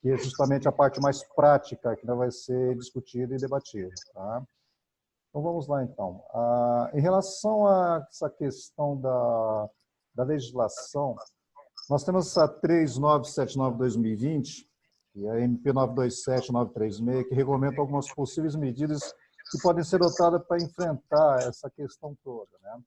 que é justamente a parte mais prática que vai ser discutida e debatida. Tá? Então, vamos lá, então. Em relação a essa questão da legislação, nós temos a 3979/2020 e a MP 927936, que regulamenta algumas possíveis medidas que podem ser adotadas para enfrentar essa questão toda, né?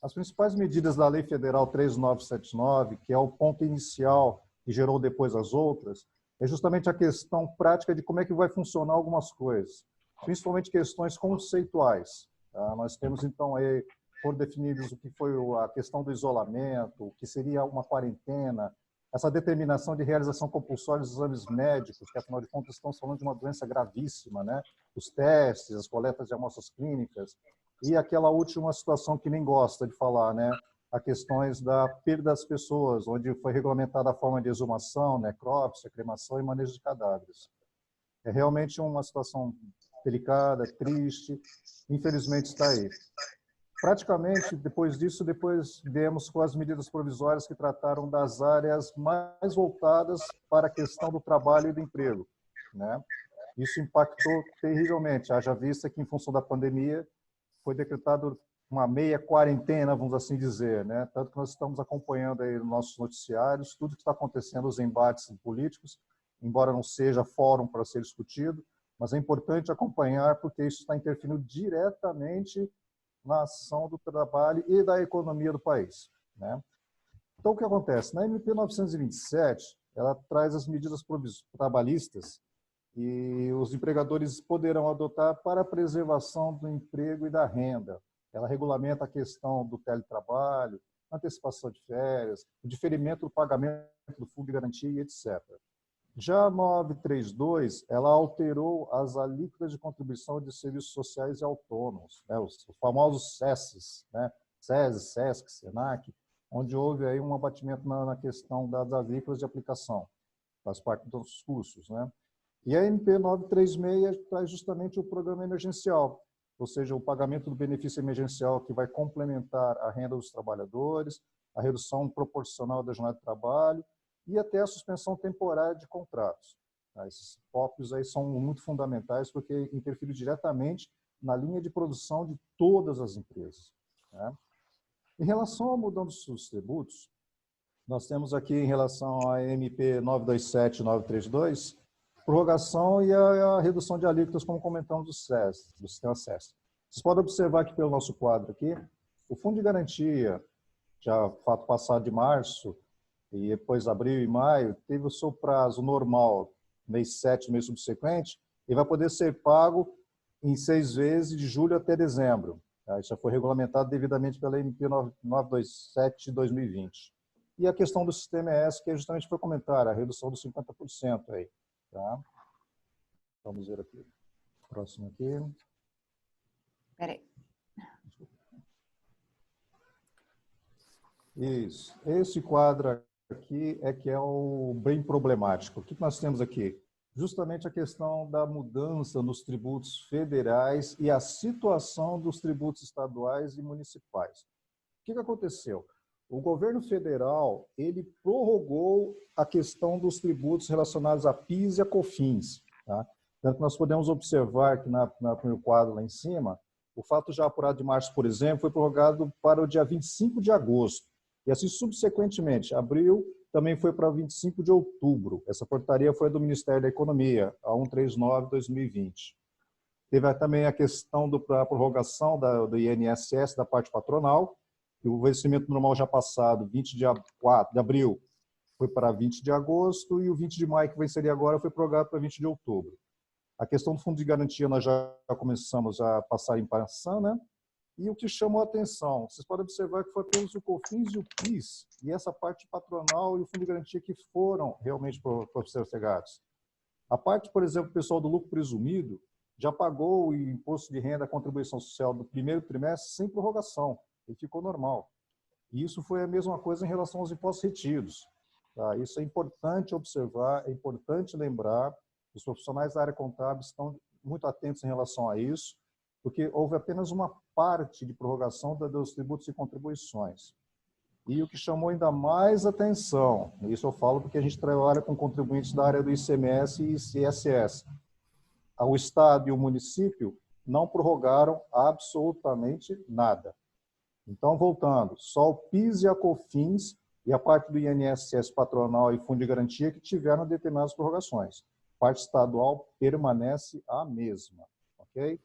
As principais medidas da Lei Federal 3979, que é o ponto inicial que gerou depois as outras, é justamente a questão prática de como é que vai funcionar algumas coisas, principalmente questões conceituais. Tá? Nós temos, então, aí, por definidos o que foi a questão do isolamento, o que seria uma quarentena, essa determinação de realização compulsória dos exames médicos, que, afinal de contas, estamos falando de uma doença gravíssima, né? Os testes, as coletas de amostras clínicas, e aquela última situação que nem gosta de falar, né? A questões da perda das pessoas, onde foi regulamentada a forma de exumação, necrópsia, cremação e manejo de cadáveres. É realmente uma situação delicada, triste, infelizmente está aí. Praticamente, depois disso, depois viemos com as medidas provisórias que trataram das áreas mais voltadas para a questão do trabalho e do emprego, né? Isso impactou terrivelmente, haja vista que, em função da pandemia, foi decretado uma meia quarentena, vamos assim dizer, né? Tanto que nós estamos acompanhando aí nos nossos noticiários tudo que está acontecendo, os embates políticos, embora não seja fórum para ser discutido, mas é importante acompanhar porque isso está interferindo diretamente na ação do trabalho e da economia do país, né? Então, o que acontece? Na MP 927, ela traz as medidas trabalhistas e os empregadores poderão adotar para a preservação do emprego e da renda. Ela regulamenta a questão do teletrabalho, antecipação de férias, o diferimento do pagamento do fundo de garantia, etc. Já a 932, ela alterou as alíquotas de contribuição de serviços sociais e autônomos, né, os famosos SESs, né, SESI, SESC, SENAC, onde houve aí um abatimento na questão das alíquotas de aplicação, faz parte dos custos, né? E a MP 936 traz justamente o programa emergencial, ou seja, o pagamento do benefício emergencial que vai complementar a renda dos trabalhadores, a redução proporcional da jornada de trabalho e até a suspensão temporária de contratos. Esses tópicos aí são muito fundamentais porque interferem diretamente na linha de produção de todas as empresas, né? Em relação à mudança dos tributos, nós temos aqui, em relação à MP 927 e 932, prorrogação e a redução de alíquotas, como comentamos, do SES, do sistema SES. Vocês podem observar aqui pelo nosso quadro aqui, o Fundo de Garantia, já fato passado de março, e depois abril e maio, teve o seu prazo normal, mês 7, mês subsequente, e vai poder ser pago em 6 vezes de julho até dezembro. Isso já foi regulamentado devidamente pela MP 927 de 2020. E a questão do sistema ES, que justamente foi comentar, a redução dos 50% aí. Tá? Vamos ver aqui. Próximo aqui. Peraí. Isso. Esse quadro aqui é que é o bem problemático. O que nós temos aqui? Justamente a questão da mudança nos tributos federais e a situação dos tributos estaduais e municipais. O que aconteceu? O governo federal, ele prorrogou a questão dos tributos relacionados a PIS e a COFINS. Tá? Tanto que nós podemos observar que no primeiro quadro lá em cima, o fato já apurado de março, por exemplo, foi prorrogado para o dia 25 de agosto. E assim, subsequentemente, abril também foi para 25 de outubro. Essa portaria foi do Ministério da Economia, a 139/2020. Teve também a questão da prorrogação do INSS da parte patronal, que o vencimento normal já passado, 20 de abril, foi para 20 de agosto, e o 20 de maio, que venceria agora, foi prorrogado para 20 de outubro. A questão do fundo de garantia nós já começamos a passar em passão, né? E o que chamou a atenção, vocês podem observar que foi apenas o COFINS e o PIS, e essa parte patronal e o fundo de garantia que foram realmente postergados. A parte, por exemplo, o pessoal do lucro presumido já pagou o imposto de renda, a contribuição social do primeiro trimestre sem prorrogação, e ficou normal. E isso foi a mesma coisa em relação aos impostos retidos. Tá? Isso é importante observar, é importante lembrar, os profissionais da área contábil estão muito atentos em relação a isso, porque houve apenas uma parte de prorrogação dos tributos e contribuições. E o que chamou ainda mais atenção, isso eu falo porque a gente trabalha com contribuintes da área do ICMS e ICSS, o Estado e o município não prorrogaram absolutamente nada. Então, voltando, só o PIS e a COFINS e a parte do INSS patronal e fundo de garantia que tiveram determinadas prorrogações. A parte estadual permanece a mesma, ok?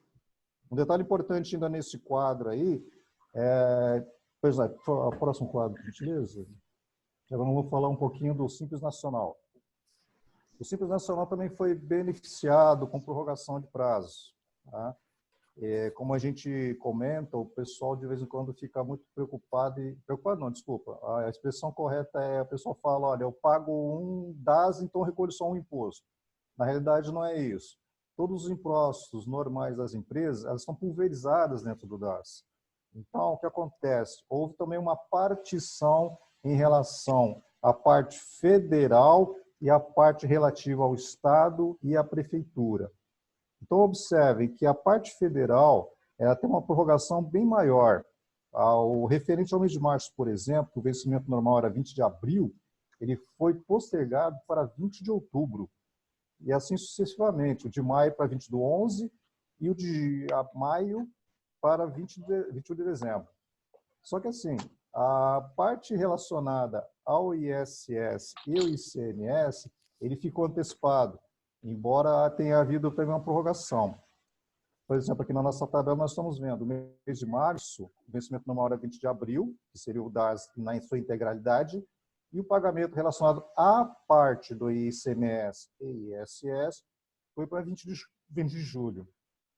Um detalhe importante ainda nesse quadro aí, pois é, o próximo quadro, por gentileza. Agora vamos falar um pouquinho do Simples Nacional. O Simples Nacional também foi beneficiado com prorrogação de prazos. Tá? Como a gente comenta, o pessoal de vez em quando fica muito preocupado, preocupado não, desculpa, a expressão correta é, o pessoal fala, olha, eu pago um DAS, então eu recolho só um imposto. Na realidade não é isso. Todos os impostos normais das empresas, elas estão pulverizadas dentro do DAS. Então, o que acontece? Houve também uma partição em relação à parte federal e à parte relativa ao Estado e à Prefeitura. Então, observem que a parte federal ela tem uma prorrogação bem maior. O referente ao mês de março, por exemplo, o vencimento normal era 20 de abril, ele foi postergado para 20 de outubro. E assim sucessivamente, o de maio para 20 do 11 e o de maio para 21 de dezembro. Só que assim, a parte relacionada ao ISS e o ICMS, ele ficou antecipado, embora tenha havido também uma prorrogação. Por exemplo, aqui na nossa tabela nós estamos vendo o mês de março, o vencimento normal era 20 de abril, que seria o DAS na sua integralidade, e o pagamento relacionado à parte do ICMS e ISS foi para 20 de julho.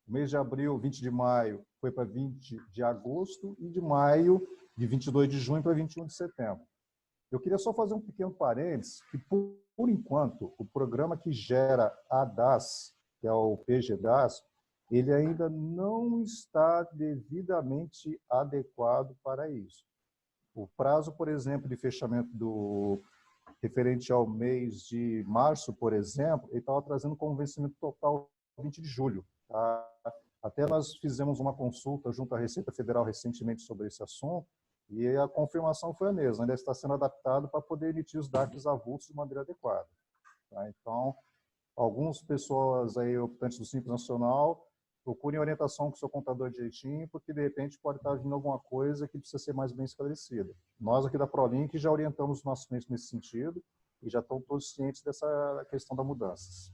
O mês de abril, 20 de maio, foi para 20 de agosto e de maio, de 22 de junho para 21 de setembro. Eu queria só fazer um pequeno parênteses, que por enquanto, o programa que gera a DAS, que é o PGDAS, ele ainda não está devidamente adequado para isso. O prazo, por exemplo, de fechamento do referente ao mês de março, por exemplo, ele estava trazendo como vencimento total 20 de julho. Tá? Até nós fizemos uma consulta junto à Receita Federal recentemente sobre esse assunto e a confirmação foi a mesma, ainda está sendo adaptado para poder emitir os DARFs avulsos de maneira adequada. Tá? Então, algumas pessoas aí, optantes do Simples Nacional, procurem orientação com o seu contador direitinho, porque de repente pode estar vindo alguma coisa que precisa ser mais bem esclarecida. Nós aqui da ProLink já orientamos os nossos clientes nesse sentido e já estão todos cientes dessa questão das mudanças.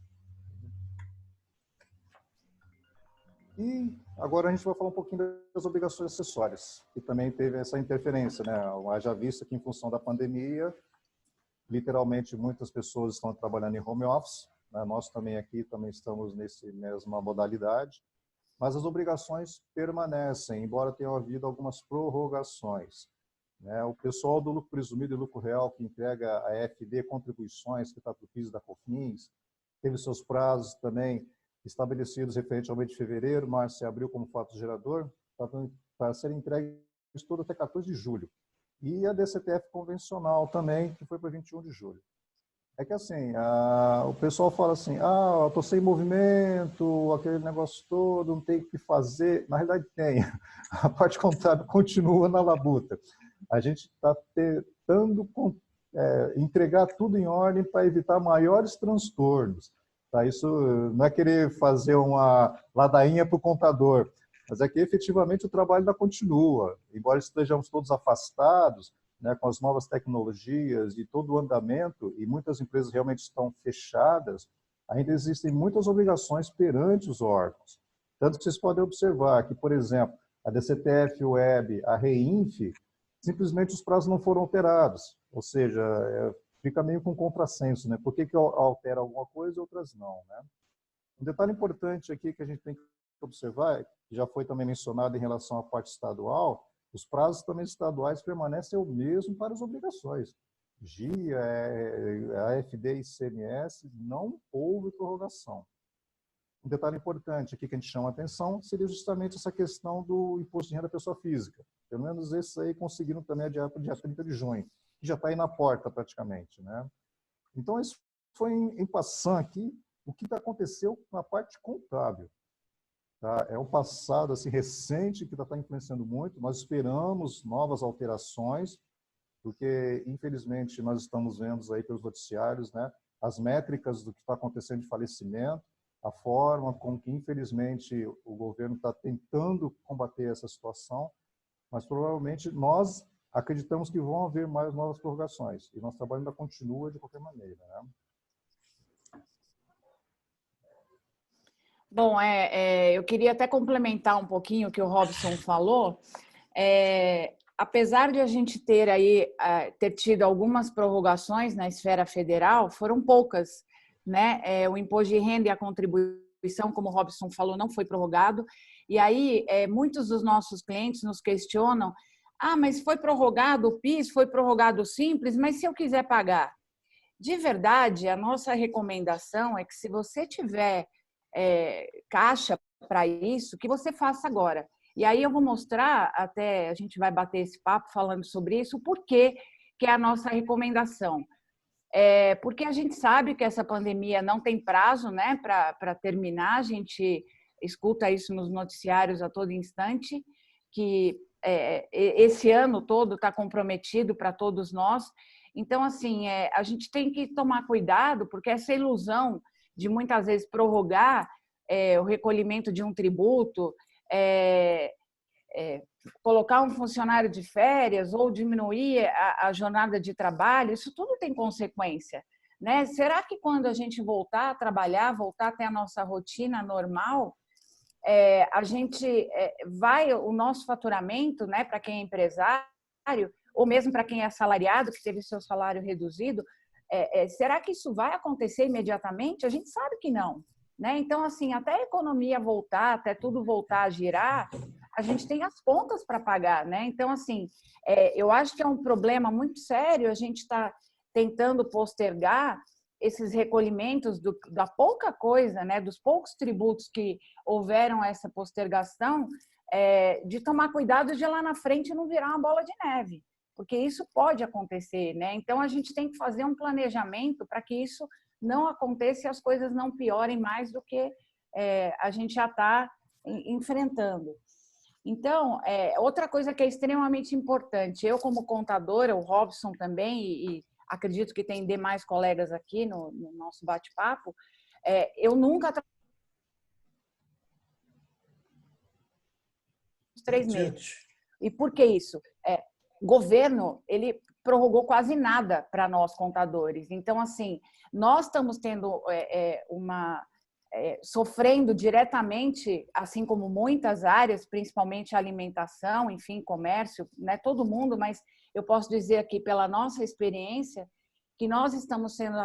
E agora a gente vai falar um pouquinho das obrigações acessórias, que também teve essa interferência, né? Haja visto que em função da pandemia, literalmente muitas pessoas estão trabalhando em home office, né? Nós também aqui também estamos nessa mesma modalidade, mas as obrigações permanecem, embora tenham havido algumas prorrogações. Né? O pessoal do lucro presumido e lucro real, que entrega a FD contribuições, que está para o PIS da COFINS, teve seus prazos também estabelecidos referente ao mês de fevereiro, março e abril como fato gerador, para serem entregues todo até 14 de julho. E a DCTF convencional também, que foi para 21 de julho. É que assim, o pessoal fala assim, estou sem movimento, aquele negócio todo, não tem o que fazer. Na realidade tem, a parte contábil continua na labuta. A gente está tentando entregar tudo em ordem para evitar maiores transtornos. Tá? Isso não é querer fazer uma ladainha para o contador, mas é que efetivamente o trabalho ainda continua. Embora estejamos todos afastados, né, com as novas tecnologias e todo o andamento, e muitas empresas realmente estão fechadas, ainda existem muitas obrigações perante os órgãos. Tanto que vocês podem observar que, por exemplo, a DCTF Web, a REINF, simplesmente os prazos não foram alterados. Ou seja, fica meio com contrassenso, né? Por que altera alguma coisa e outras não, né? Um detalhe importante aqui que a gente tem que observar, que já foi também mencionado em relação à parte estadual, os prazos também estaduais permanecem o mesmo para as obrigações. GIA, AFD e ICMS, não houve prorrogação. Um detalhe importante aqui que a gente chama a atenção seria justamente essa questão do imposto de renda da pessoa física. Pelo menos esses aí conseguiram também adiar para o dia 30 de junho, que já está aí na porta praticamente, né? Então, isso foi em passando aqui o que aconteceu na parte contábil. Tá? É um passado assim, recente que está influenciando muito. Nós esperamos novas alterações, porque, infelizmente, nós estamos vendo aí pelos noticiários, né, as métricas do que está acontecendo de falecimento, a forma com que, infelizmente, o governo está tentando combater essa situação, mas provavelmente nós acreditamos que vão haver mais novas prorrogações, e nosso trabalho ainda continua de qualquer maneira, né? Bom, eu queria até complementar um pouquinho o que o Robson falou. Apesar de a gente ter ter tido algumas prorrogações na esfera federal, foram poucas, né? O imposto de renda e a contribuição, como o Robson falou, não foi prorrogado. E aí, muitos dos nossos clientes nos questionam: ah, mas foi prorrogado o PIS, foi prorrogado o Simples, mas se eu quiser pagar? De verdade, a nossa recomendação é que, se você tiver caixa para isso, que você faça agora. E aí eu vou mostrar, até a gente vai bater esse papo falando sobre isso, o porquê que é a nossa recomendação. Porque a gente sabe que essa pandemia não tem prazo, né, para terminar, a gente escuta isso nos noticiários a todo instante, que esse ano todo está comprometido para todos nós. Então, assim, a gente tem que tomar cuidado, porque essa ilusão de muitas vezes prorrogar o recolhimento de um tributo, colocar um funcionário de férias ou diminuir a jornada de trabalho, isso tudo tem consequência, né? Será que quando a gente voltar a trabalhar, voltar a ter a nossa rotina normal, a gente o nosso faturamento, né, para quem é empresário, ou mesmo para quem é assalariado, que teve seu salário reduzido, será que isso vai acontecer imediatamente? A gente sabe que não, né? Então, assim, até a economia voltar, até tudo voltar a girar, a gente tem as contas para pagar, né? Então, assim, eu acho que é um problema muito sério a gente está tentando postergar esses recolhimentos da pouca coisa, né, dos poucos tributos que houveram essa postergação, de tomar cuidado de lá na frente não virar uma bola de neve, porque isso pode acontecer, né? Então, a gente tem que fazer um planejamento para que isso não aconteça e as coisas não piorem mais do que a gente já está enfrentando. Então, outra coisa que é extremamente importante, eu como contadora, o Robson também, e acredito que tem demais colegas aqui no nosso bate-papo, eu nunca 3 meses. E por que isso? O governo, ele prorrogou quase nada para nós contadores. Então, assim, nós estamos tendo sofrendo diretamente, assim como muitas áreas, principalmente alimentação, enfim, comércio, né, todo mundo, mas eu posso dizer aqui pela nossa experiência que nós estamos sendo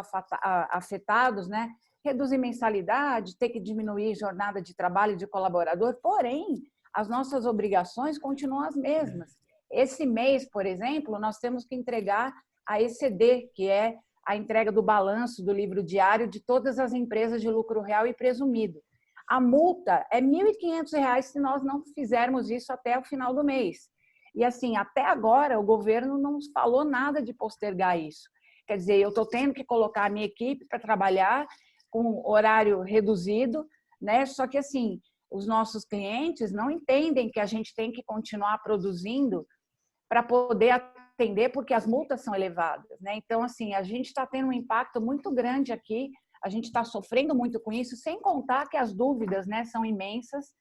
afetados, né? Reduzir mensalidade, ter que diminuir jornada de trabalho de colaborador, porém, as nossas obrigações continuam as mesmas. Esse mês, por exemplo, nós temos que entregar a ECD, que é a entrega do balanço do livro diário de todas as empresas de lucro real e presumido. A multa é R$ 1.500 se nós não fizermos isso até o final do mês. E assim, até agora o governo não nos falou nada de postergar isso. Quer dizer, eu estou tendo que colocar a minha equipe para trabalhar com horário reduzido, né? Só que assim, os nossos clientes não entendem que a gente tem que continuar produzindo para poder atender, porque as multas são elevadas, né? Então, assim, a gente está tendo um impacto muito grande aqui, a gente está sofrendo muito com isso, sem contar que as dúvidas, né, são imensas,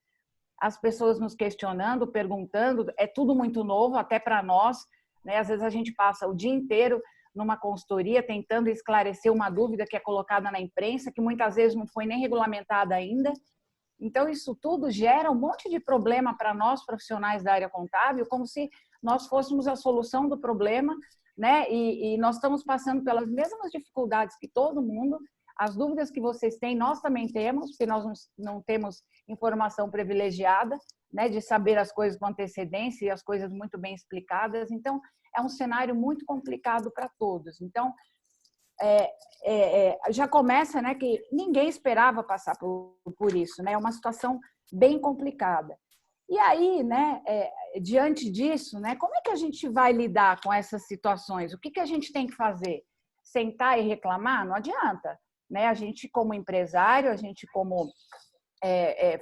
as pessoas nos questionando, perguntando, é tudo muito novo, até para nós, né? Às vezes a gente passa o dia inteiro numa consultoria tentando esclarecer uma dúvida que é colocada na imprensa, que muitas vezes não foi nem regulamentada ainda. Então, isso tudo gera um monte de problema para nós, profissionais da área contábil, como se nós fôssemos a solução do problema, né? E nós estamos passando pelas mesmas dificuldades que todo mundo. As dúvidas que vocês têm, nós também temos, porque nós não temos informação privilegiada, né, de saber as coisas com antecedência e as coisas muito bem explicadas. Então, é um cenário muito complicado para todos. Então, já começa, né, que ninguém esperava passar por isso, né? É uma situação bem complicada. E aí, né, diante disso, né, como é que a gente vai lidar com essas situações? O que a gente tem que fazer? Sentar e reclamar? Não adianta, né? A gente como empresário, a gente como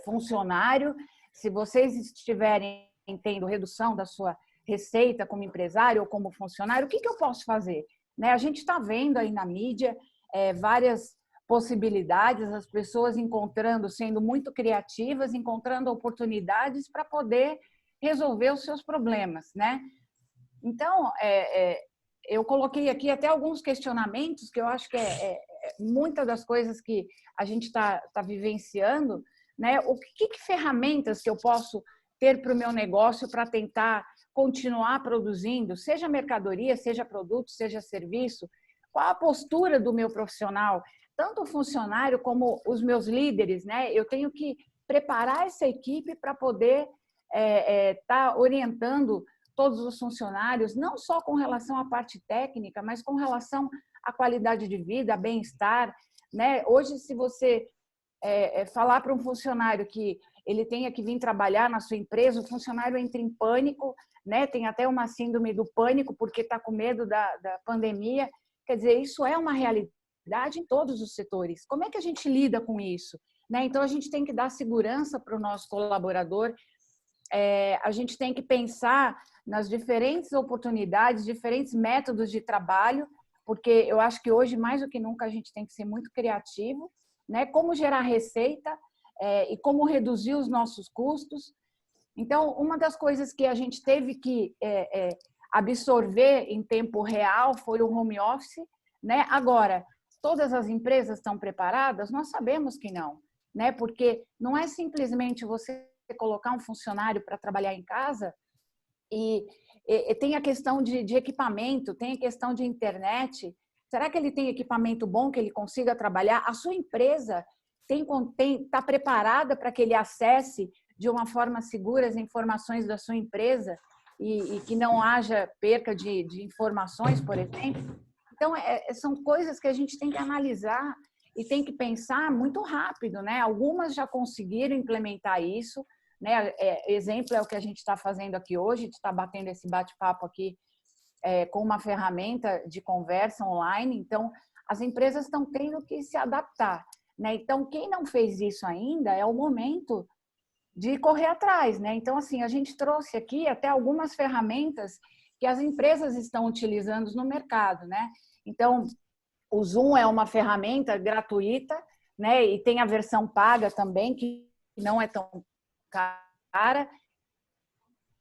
funcionário, se vocês estiverem tendo redução da sua receita, como empresário ou como funcionário, o que eu posso fazer? Né? A gente está vendo aí na mídia várias possibilidades, as pessoas encontrando, sendo muito criativas, encontrando oportunidades para poder resolver os seus problemas, né? Então, eu coloquei aqui até alguns questionamentos que eu acho que muitas das coisas que a gente está vivenciando, né? Que ferramentas que eu posso ter para o meu negócio para tentar continuar produzindo, seja mercadoria, seja produto, seja serviço? Qual a postura do meu profissional, tanto o funcionário como os meus líderes, né? Eu tenho que preparar essa equipe para poder estar orientando todos os funcionários, não só com relação à parte técnica, mas com relação à qualidade de vida, bem-estar, né? Hoje, se você falar para um funcionário que ele tenha que vir trabalhar na sua empresa, o funcionário entra em pânico, né? Tem até uma síndrome do pânico porque está com medo da pandemia. Quer dizer, isso é uma realidade em todos os setores. Como é que a gente lida com isso? Né? Então, a gente tem que dar segurança para o nosso colaborador, a gente tem que pensar nas diferentes oportunidades, diferentes métodos de trabalho, porque eu acho que hoje, mais do que nunca, a gente tem que ser muito criativo, né? Como gerar receita e como reduzir os nossos custos. Então, uma das coisas que a gente teve que absorver em tempo real foi o home office, né? Agora, todas as empresas estão preparadas? Nós sabemos que não, né? Porque não é simplesmente você colocar um funcionário para trabalhar em casa e tem a questão de equipamento, tem a questão de internet. Será que ele tem equipamento bom que ele consiga trabalhar? A sua empresa está preparada para que ele acesse de uma forma segura as informações da sua empresa e que não haja perca de informações, por exemplo? Então, são coisas que a gente tem que analisar e tem que pensar muito rápido, né? Algumas já conseguiram implementar isso, né? Exemplo é o que a gente está fazendo aqui hoje, a gente está batendo esse bate-papo aqui com uma ferramenta de conversa online. Então, as empresas estão tendo que se adaptar, né? Então, quem não fez isso ainda, é o momento de correr atrás, né? Então, assim, a gente trouxe aqui até algumas ferramentas que as empresas estão utilizando no mercado, né? Então, o Zoom é uma ferramenta gratuita, né? E tem a versão paga também, que não é tão cara,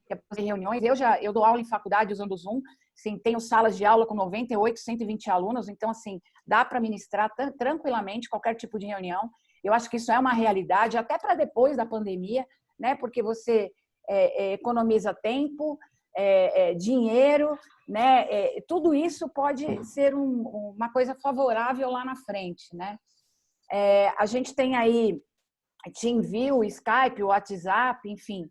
que é para fazer reuniões. Eu dou aula em faculdade usando o Zoom, sim, tenho salas de aula com 98, 120 alunos, então, assim, dá para ministrar tranquilamente qualquer tipo de reunião. Eu acho que isso é uma realidade, até para depois da pandemia, né? Porque você economiza tempo, dinheiro, né? Tudo isso pode ser uma coisa favorável lá na frente, né? A gente tem aí TeamView, Skype, WhatsApp, enfim,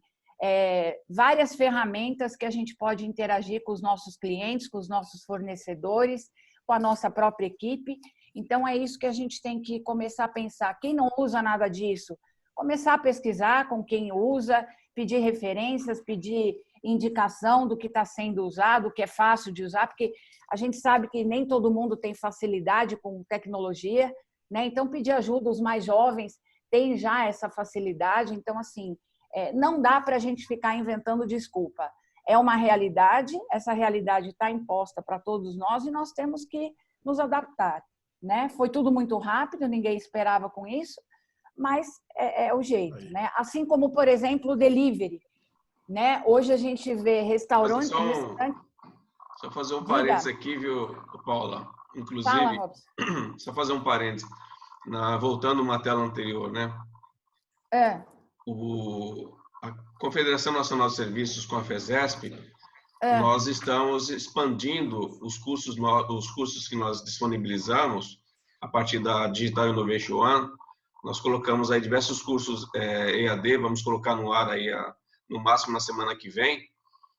várias ferramentas que a gente pode interagir com os nossos clientes, com os nossos fornecedores, com a nossa própria equipe. Então, é isso que a gente tem que começar a pensar. Quem não usa nada disso, começar a pesquisar com quem usa, pedir referências, pedir indicação do que está sendo usado, o que é fácil de usar, porque a gente sabe que nem todo mundo tem facilidade com tecnologia, né? Então, pedir ajuda, os mais jovens têm já essa facilidade. Então, assim, não dá para a gente ficar inventando desculpa. É uma realidade, essa realidade está imposta para todos nós e nós temos que nos adaptar, né? Foi tudo muito rápido, ninguém esperava com isso, mas é o jeito, né? Assim como, por exemplo, o delivery, né? Hoje a gente vê restaurante... Só fazer um parênteses aqui, viu, Paula? Inclusive, fala, só fazer um parênteses, voltando uma tela anterior, né? A Confederação Nacional de Serviços, com a FESESP, nós estamos expandindo os cursos que nós disponibilizamos a partir da Digital Innovation One. Nós colocamos aí diversos cursos EAD, vamos colocar no ar aí no máximo na semana que vem,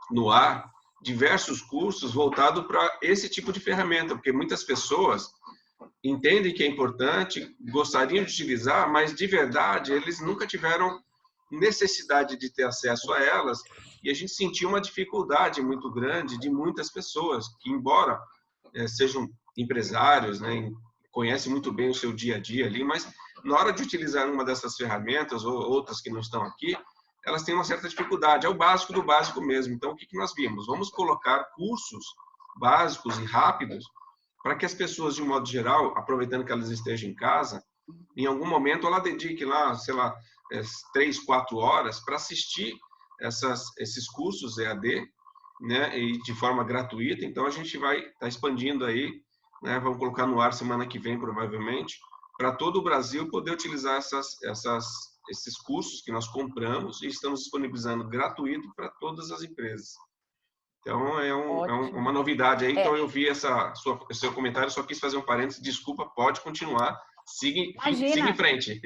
no ar, diversos cursos voltados para esse tipo de ferramenta, porque muitas pessoas entendem que é importante, gostariam de utilizar, mas de verdade eles nunca tiveram necessidade de ter acesso a elas, e a gente sentiu uma dificuldade muito grande de muitas pessoas que, embora sejam empresários, né, conhecem muito bem o seu dia a dia ali, mas na hora de utilizar uma dessas ferramentas ou outras que não estão aqui, elas têm uma certa dificuldade. É o básico do básico mesmo. Então, o que nós vimos? Vamos colocar cursos básicos e rápidos para que as pessoas, de um modo geral, aproveitando que elas estejam em casa, em algum momento ela dedique lá, sei lá, 3, 4 horas para assistir esses cursos EAD, né, e de forma gratuita. Então, a gente vai estar expandindo aí, né, vamos colocar no ar semana que vem, provavelmente, para todo o Brasil poder utilizar esses cursos que nós compramos e estamos disponibilizando gratuito para todas as empresas. Então, uma novidade aí. Então, eu vi seu comentário, só quis fazer um parênteses. Desculpa, pode continuar. Siga em frente.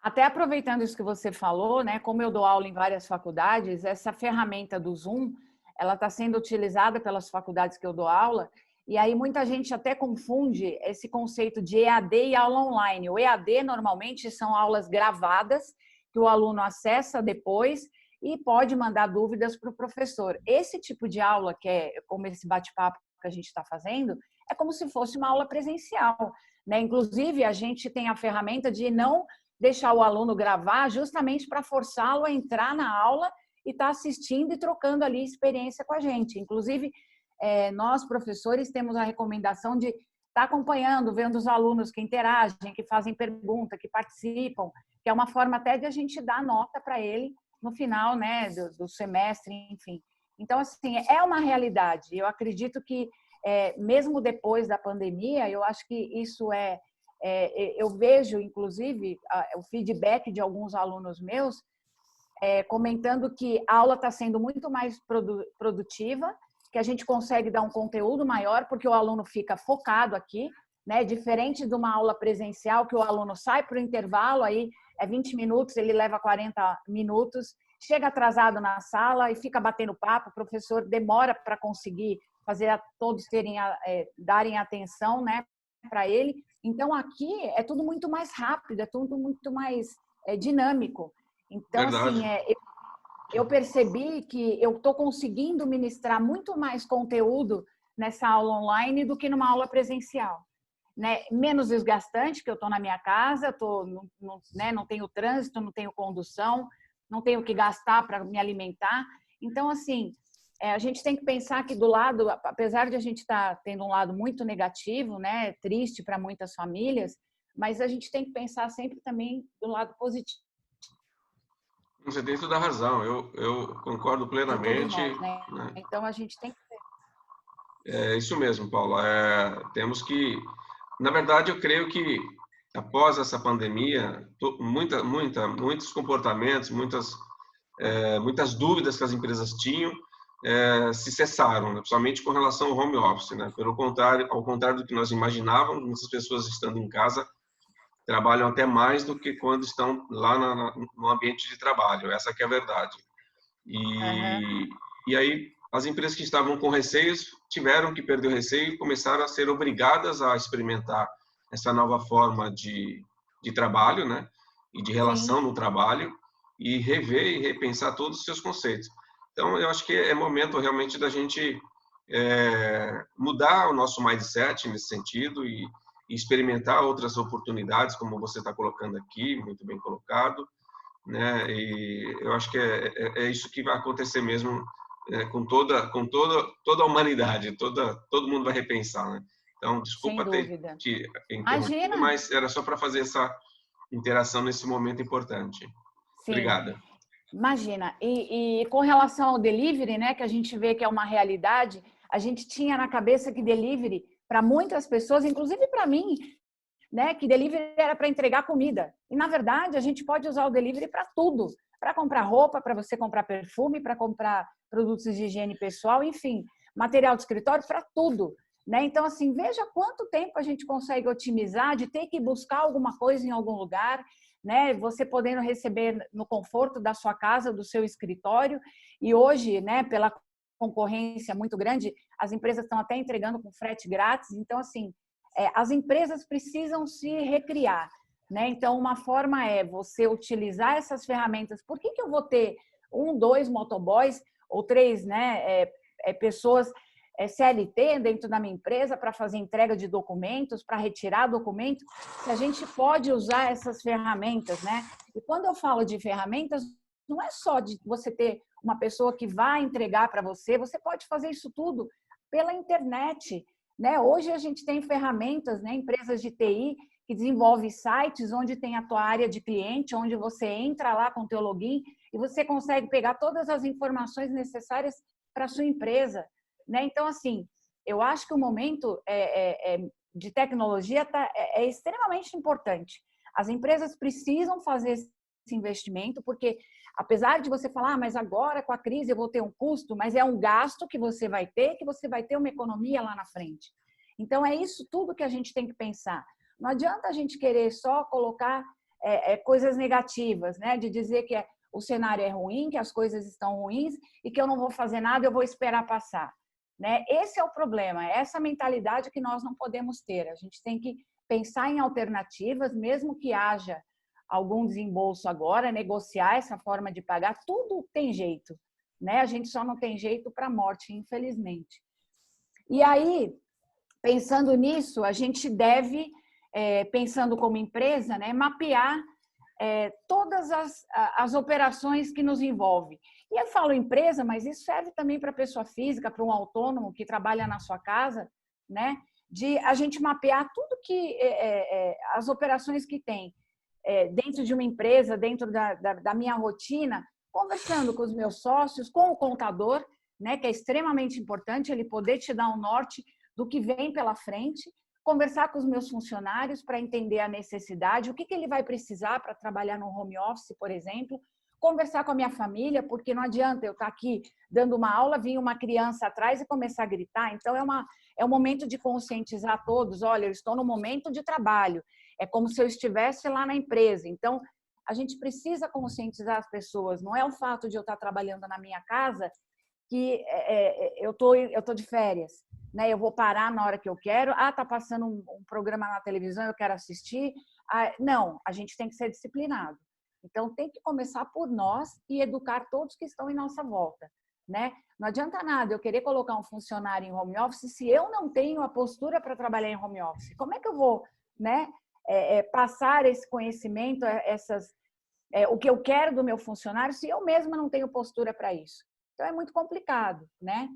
Até aproveitando isso que você falou, né? Como eu dou aula em várias faculdades, essa ferramenta do Zoom, ela está sendo utilizada pelas faculdades que eu dou aula, e aí muita gente até confunde esse conceito de EAD e aula online. O EAD, normalmente, são aulas gravadas, que o aluno acessa depois e pode mandar dúvidas para o professor. Esse tipo de aula, que é como esse bate-papo que a gente está fazendo, é como se fosse uma aula presencial, né? Inclusive, a gente tem a ferramenta de não deixar o aluno gravar justamente para forçá-lo a entrar na aula e estar assistindo e trocando ali experiência com a gente. Inclusive, nós, professores, temos a recomendação de estar acompanhando, vendo os alunos que interagem, que fazem pergunta, que participam, que é uma forma até de a gente dar nota para ele no final, né, do semestre, enfim. Então, assim, é uma realidade. Eu acredito que, mesmo depois da pandemia, eu acho que isso eu vejo, inclusive, o feedback de alguns alunos meus comentando que a aula está sendo muito mais produtiva, que a gente consegue dar um conteúdo maior, porque o aluno fica focado aqui, né? Diferente de uma aula presencial, que o aluno sai para o intervalo, aí 20 minutos, ele leva 40 minutos, chega atrasado na sala e fica batendo papo, o professor demora para conseguir fazer todos darem atenção, né, para ele. Então, aqui é tudo muito mais rápido, é tudo muito mais dinâmico. Então, Verdade. assim, eu percebi que eu estou conseguindo ministrar muito mais conteúdo nessa aula online do que numa aula presencial, né? Menos desgastante, que eu estou na minha casa, não tenho trânsito, não tenho condução, não tenho que gastar para me alimentar. Então, assim, a gente tem que pensar que do lado, apesar de a gente estar tendo um lado muito negativo, né, triste para muitas famílias, mas a gente tem que pensar sempre também do lado positivo. Você tem toda a razão, eu concordo plenamente. Nós, né? Então, a gente tem que... É isso mesmo, Paulo. Temos que... Na verdade, eu creio que após essa pandemia, muitos comportamentos, muitas dúvidas que as empresas tinham se cessaram, né? Principalmente com relação ao home office, né? Ao contrário do que nós imaginávamos, muitas pessoas estando em casa trabalham até mais do que quando estão lá no ambiente de trabalho. Essa que é a verdade. E aí, as empresas que estavam com receios tiveram que perder o receio e começaram a ser obrigadas a experimentar essa nova forma de trabalho, né? E de relação no trabalho, e rever e repensar todos os seus conceitos. Então, eu acho que é momento realmente da gente mudar o nosso mindset nesse sentido e experimentar outras oportunidades, como você está colocando aqui, muito bem colocado, né? E eu acho que é isso que vai acontecer mesmo com toda a humanidade, todo mundo vai repensar, né? Então, desculpa ter te interrompido, mas era só para fazer essa interação nesse momento importante. Sim. Obrigada. Imagina. E com relação ao delivery, né, que a gente vê que é uma realidade, a gente tinha na cabeça que delivery, para muitas pessoas, inclusive para mim, né, que delivery era para entregar comida. E, na verdade, a gente pode usar o delivery para tudo. Para comprar roupa, para você comprar perfume, para comprar produtos de higiene pessoal, enfim, material de escritório, para tudo. Né? Então, assim, veja quanto tempo a gente consegue otimizar de ter que buscar alguma coisa em algum lugar, né? Você podendo receber no conforto da sua casa, do seu escritório. E hoje, né, pela concorrência muito grande, as empresas estão até entregando com frete grátis. Então, assim, as empresas precisam se recriar, né? Então, uma forma é você utilizar essas ferramentas. Por que eu vou ter 1, 2 motoboys ou 3, né, pessoas CLT dentro da minha empresa para fazer entrega de documentos, para retirar documentos, se a gente pode usar essas ferramentas, né? E quando eu falo de ferramentas, não é só de você ter uma pessoa que vai entregar para você, você pode fazer isso tudo pela internet, né? Hoje a gente tem ferramentas, né? Empresas de TI que desenvolvem sites onde tem a tua área de cliente, onde você entra lá com o teu login e você consegue pegar todas as informações necessárias para a sua empresa, né? Então, assim, eu acho que o momento de tecnologia é extremamente importante. As empresas precisam fazer esse investimento, porque apesar de você falar, mas agora com a crise eu vou ter um custo, mas é um gasto que você vai ter uma economia lá na frente. Então, é isso tudo que a gente tem que pensar. Não adianta a gente querer só colocar coisas negativas, né? De dizer que o cenário é ruim, que as coisas estão ruins e que eu não vou fazer nada, eu vou esperar passar, né? Esse é o problema, é essa mentalidade que nós não podemos ter. A gente tem que pensar em alternativas, mesmo que haja algum desembolso agora, negociar essa forma de pagar, tudo tem jeito, né? A gente só não tem jeito para a morte, infelizmente. E aí, pensando nisso, a gente deve, pensando como empresa, né, mapear todas as operações que nos envolvem. E eu falo empresa, mas isso serve também para a pessoa física, para um autônomo que trabalha na sua casa, né? De a gente mapear tudo que as operações que tem dentro de uma empresa, dentro da minha rotina, conversando com os meus sócios, com o contador, né? Que é extremamente importante ele poder te dar um norte do que vem pela frente, conversar com os meus funcionários para entender a necessidade, o que ele vai precisar para trabalhar no home office, por exemplo, conversar com a minha família, porque não adianta eu estar aqui dando uma aula, vir uma criança atrás e começar a gritar. Então, é um momento de conscientizar todos, olha, eu estou no momento de trabalho, é como se eu estivesse lá na empresa. Então, a gente precisa conscientizar as pessoas, não é o fato de eu estar trabalhando na minha casa que eu tô de férias, né? Eu vou parar na hora que eu quero. Tá passando um programa na televisão, eu quero assistir. Não, a gente tem que ser disciplinado. Então, tem que começar por nós e educar todos que estão em nossa volta, né? Não adianta nada eu querer colocar um funcionário em home office se eu não tenho a postura para trabalhar em home office. Como é que eu vou, né, passar esse conhecimento, o que eu quero do meu funcionário, se eu mesma não tenho postura para isso? Então, é muito complicado, né?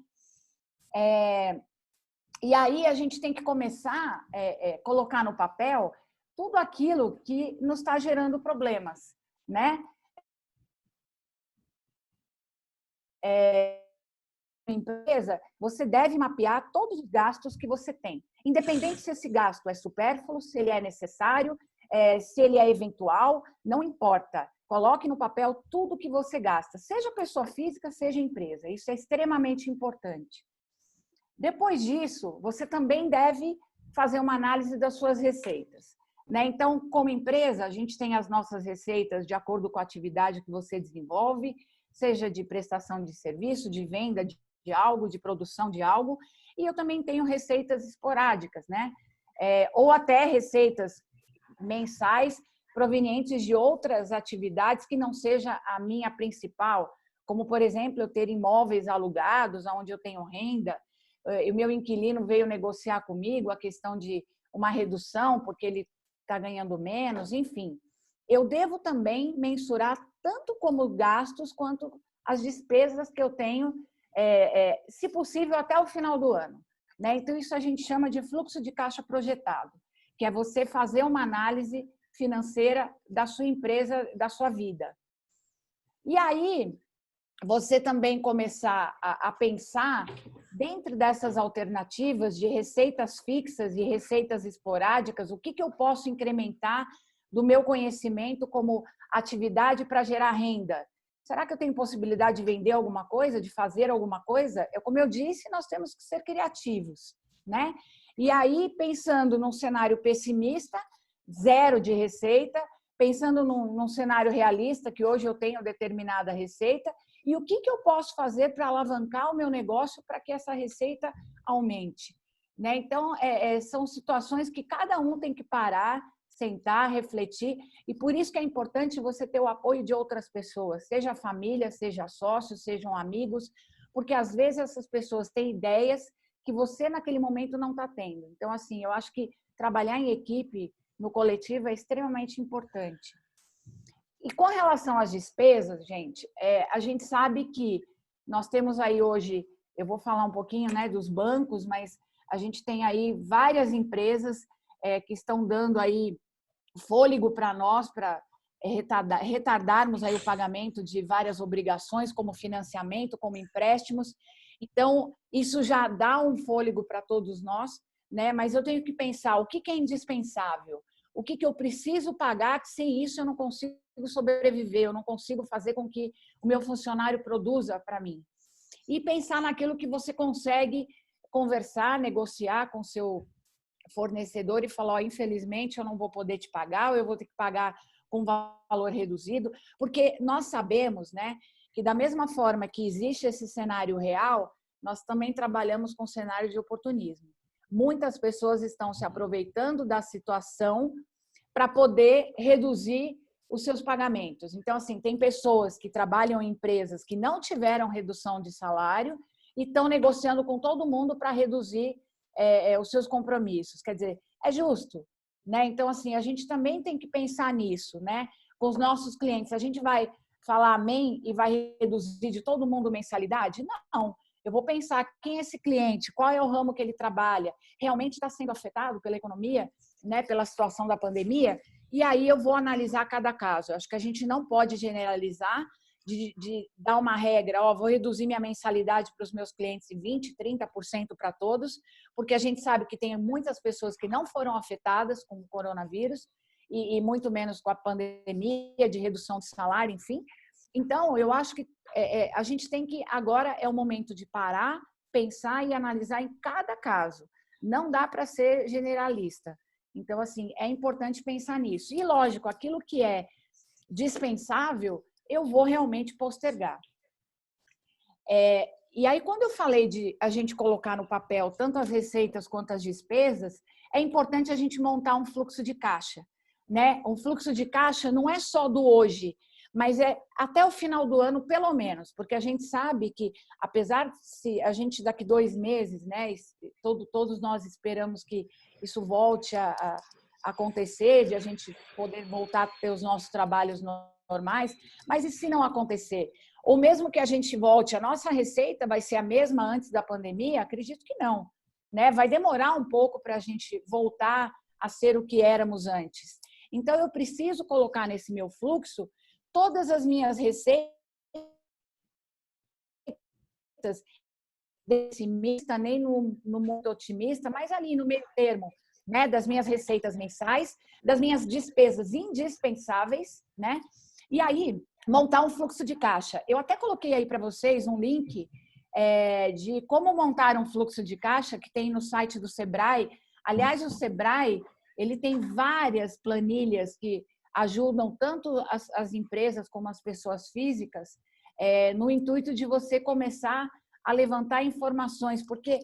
E aí a gente tem que começar a colocar no papel tudo aquilo que nos está gerando problemas, né? Empresa, você deve mapear todos os gastos que você tem, independente se esse gasto é supérfluo, se ele é necessário, se ele é eventual, não importa. Coloque no papel tudo que você gasta, seja pessoa física, seja empresa. Isso é extremamente importante. Depois disso, você também deve fazer uma análise das suas receitas, né? Então, como empresa, a gente tem as nossas receitas de acordo com a atividade que você desenvolve, seja de prestação de serviço, de venda de algo, de produção de algo, e eu também tenho receitas esporádicas, né? Ou até receitas mensais provenientes de outras atividades que não seja a minha principal, como, por exemplo, eu ter imóveis alugados, onde eu tenho renda, e o meu inquilino veio negociar comigo a questão de uma redução, porque ele está ganhando menos, enfim. Eu devo também mensurar tanto como gastos quanto as despesas que eu tenho, se possível, até o final do ano, né? Então, isso a gente chama de fluxo de caixa projetado, que é você fazer uma análise financeira da sua empresa, da sua vida. E aí, você também começar a pensar dentro dessas alternativas de receitas fixas e receitas esporádicas, o que eu posso incrementar do meu conhecimento como atividade para gerar renda? Será que eu tenho possibilidade de vender alguma coisa, de fazer alguma coisa? Como eu disse, nós temos que ser criativos, né? E aí, pensando num cenário pessimista, zero de receita, pensando num cenário realista, que hoje eu tenho determinada receita, e o que eu posso fazer para alavancar o meu negócio para que essa receita aumente, né? Então, são situações que cada um tem que parar, sentar, refletir, e por isso que é importante você ter o apoio de outras pessoas, seja família, seja sócios, sejam amigos, porque às vezes essas pessoas têm ideias que você naquele momento não está tendo. Então, assim, eu acho que trabalhar em equipe, no coletivo, é extremamente importante. E com relação às despesas, gente, a gente sabe que nós temos aí hoje, eu vou falar um pouquinho, né, dos bancos, mas a gente tem aí várias empresas que estão dando aí fôlego para nós, para retardarmos aí o pagamento de várias obrigações, como financiamento, como empréstimos. Então, isso já dá um fôlego para todos nós, né? Mas eu tenho que pensar o que é indispensável, o que eu preciso pagar, que sem isso eu não consigo sobreviver, eu não consigo fazer com que o meu funcionário produza para mim. E pensar naquilo que você consegue conversar, negociar com seu fornecedor e falar, infelizmente eu não vou poder te pagar, ou eu vou ter que pagar com valor reduzido, porque nós sabemos, né, que da mesma forma que existe esse cenário real, nós também trabalhamos com cenário de oportunismo. Muitas pessoas estão se aproveitando da situação para poder reduzir os seus pagamentos. Então, assim, tem pessoas que trabalham em empresas que não tiveram redução de salário e estão negociando com todo mundo para reduzir os seus compromissos. Quer dizer, é justo, né? Então, assim, a gente também tem que pensar nisso, né? Com os nossos clientes. A gente vai falar amém e vai reduzir de todo mundo mensalidade? Não. Eu vou pensar quem é esse cliente, qual é o ramo que ele trabalha, realmente está sendo afetado pela economia, né, pela situação da pandemia, e aí eu vou analisar cada caso. Eu acho que a gente não pode generalizar, de dar uma regra, vou reduzir minha mensalidade para os meus clientes em 20%, 30% para todos, porque a gente sabe que tem muitas pessoas que não foram afetadas com o coronavírus, e muito menos com a pandemia, de redução de salário, enfim. Então, eu acho que a gente tem que, agora é o momento de parar, pensar e analisar em cada caso. Não dá para ser generalista. Então, assim, é importante pensar nisso. E, lógico, aquilo que é dispensável, eu vou realmente postergar. E aí, quando eu falei de a gente colocar no papel tanto as receitas quanto as despesas, é importante a gente montar um fluxo de caixa, né? Um fluxo de caixa não é só do hoje, mas é até o final do ano, pelo menos, porque a gente sabe que, apesar de se a gente daqui 2 meses, né, todos nós esperamos que isso volte a acontecer, de a gente poder voltar a ter os nossos trabalhos normais, mas e se não acontecer? Ou mesmo que a gente volte, a nossa receita vai ser a mesma antes da pandemia? Acredito que não, né? Vai demorar um pouco para a gente voltar a ser o que éramos antes. Então, eu preciso colocar nesse meu fluxo todas as minhas receitas, pessimista, nem no mundo otimista, mas ali no meio termo, né, das minhas receitas mensais, das minhas despesas indispensáveis, né? E aí, montar um fluxo de caixa. Eu até coloquei aí para vocês um link de como montar um fluxo de caixa que tem no site do Sebrae. Aliás, o Sebrae, ele tem várias planilhas que ajudam tanto as empresas como as pessoas físicas no intuito de você começar a levantar informações, porque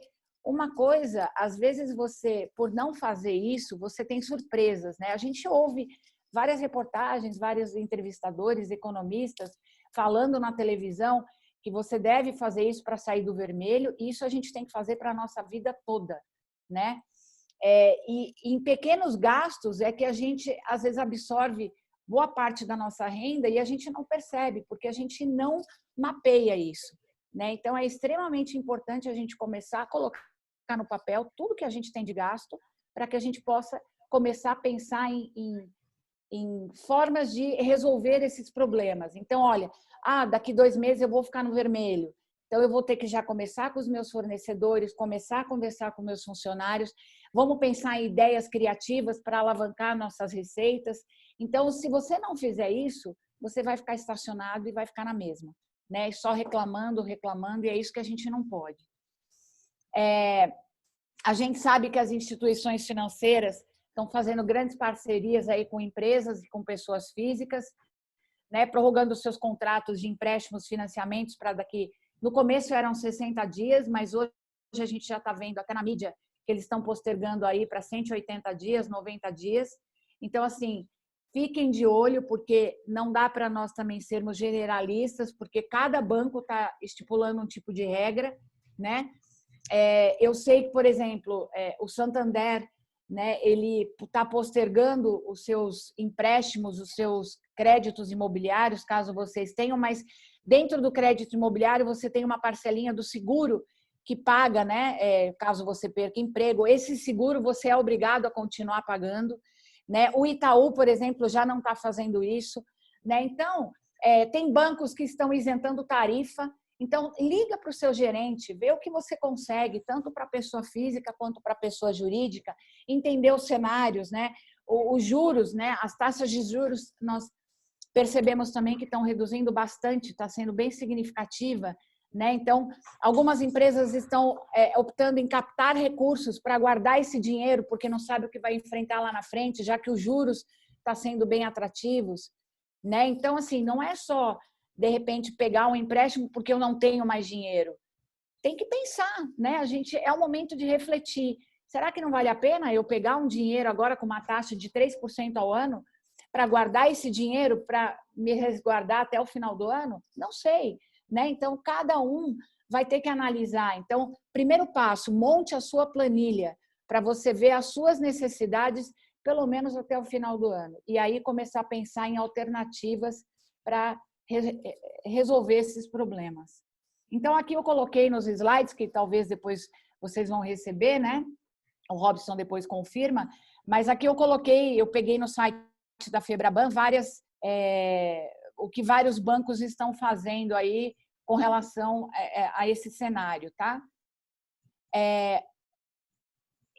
uma coisa, às vezes você, por não fazer isso, você tem surpresas, né? A gente ouve várias reportagens, vários entrevistadores, economistas, falando na televisão que você deve fazer isso para sair do vermelho, e isso a gente tem que fazer para a nossa vida toda, né? E em pequenos gastos é que a gente, às vezes, absorve boa parte da nossa renda e a gente não percebe, porque a gente não mapeia isso, né? Então, é extremamente importante a gente começar a colocar no papel tudo que a gente tem de gasto para que a gente possa começar a pensar em formas de resolver esses problemas. Então, olha, daqui 2 meses eu vou ficar no vermelho. Então, eu vou ter que já começar com os meus fornecedores, começar a conversar com meus funcionários. Vamos pensar em ideias criativas para alavancar nossas receitas. Então, se você não fizer isso, você vai ficar estacionado e vai ficar na mesma, né? Só reclamando, reclamando, e é isso que a gente não pode. A gente sabe que as instituições financeiras estão fazendo grandes parcerias aí com empresas e com pessoas físicas, né? Prorrogando seus contratos de empréstimos, financiamentos para daqui... No começo eram 60 dias, mas hoje a gente já está vendo até na mídia que eles estão postergando aí para 180 dias, 90 dias. Então, assim, fiquem de olho, porque não dá para nós também sermos generalistas, porque cada banco está estipulando um tipo de regra, né? Eu sei que, por exemplo, o Santander, né, ele está postergando os seus empréstimos, os seus créditos imobiliários, caso vocês tenham, mas dentro do crédito imobiliário você tem uma parcelinha do seguro que paga, né, caso você perca emprego. Esse seguro você é obrigado a continuar pagando, né? O Itaú, por exemplo, já não está fazendo isso, né? Então, tem bancos que estão isentando tarifa. Então, liga para o seu gerente, vê o que você consegue, tanto para a pessoa física quanto para a pessoa jurídica, entender os cenários, né? Os juros, né? As taxas de juros, nós percebemos também que estão reduzindo bastante, está sendo bem significativa, né? Então, algumas empresas estão optando em captar recursos para guardar esse dinheiro, porque não sabe o que vai enfrentar lá na frente, já que os juros estão sendo bem atrativos, né? Então, assim, não é só de repente pegar um empréstimo porque eu não tenho mais dinheiro. Tem que pensar, né? É o momento de refletir. Será que não vale a pena eu pegar um dinheiro agora com uma taxa de 3% ao ano para guardar esse dinheiro para me resguardar até o final do ano? Não sei, né? Então, cada um vai ter que analisar. Então, primeiro passo, monte a sua planilha para você ver as suas necessidades pelo menos até o final do ano. E aí começar a pensar em alternativas para resolver esses problemas. Então, aqui eu coloquei nos slides, que talvez depois vocês vão receber, né? O Robson depois confirma, mas aqui eu peguei no site da Febraban o que vários bancos estão fazendo aí com relação a esse cenário, tá?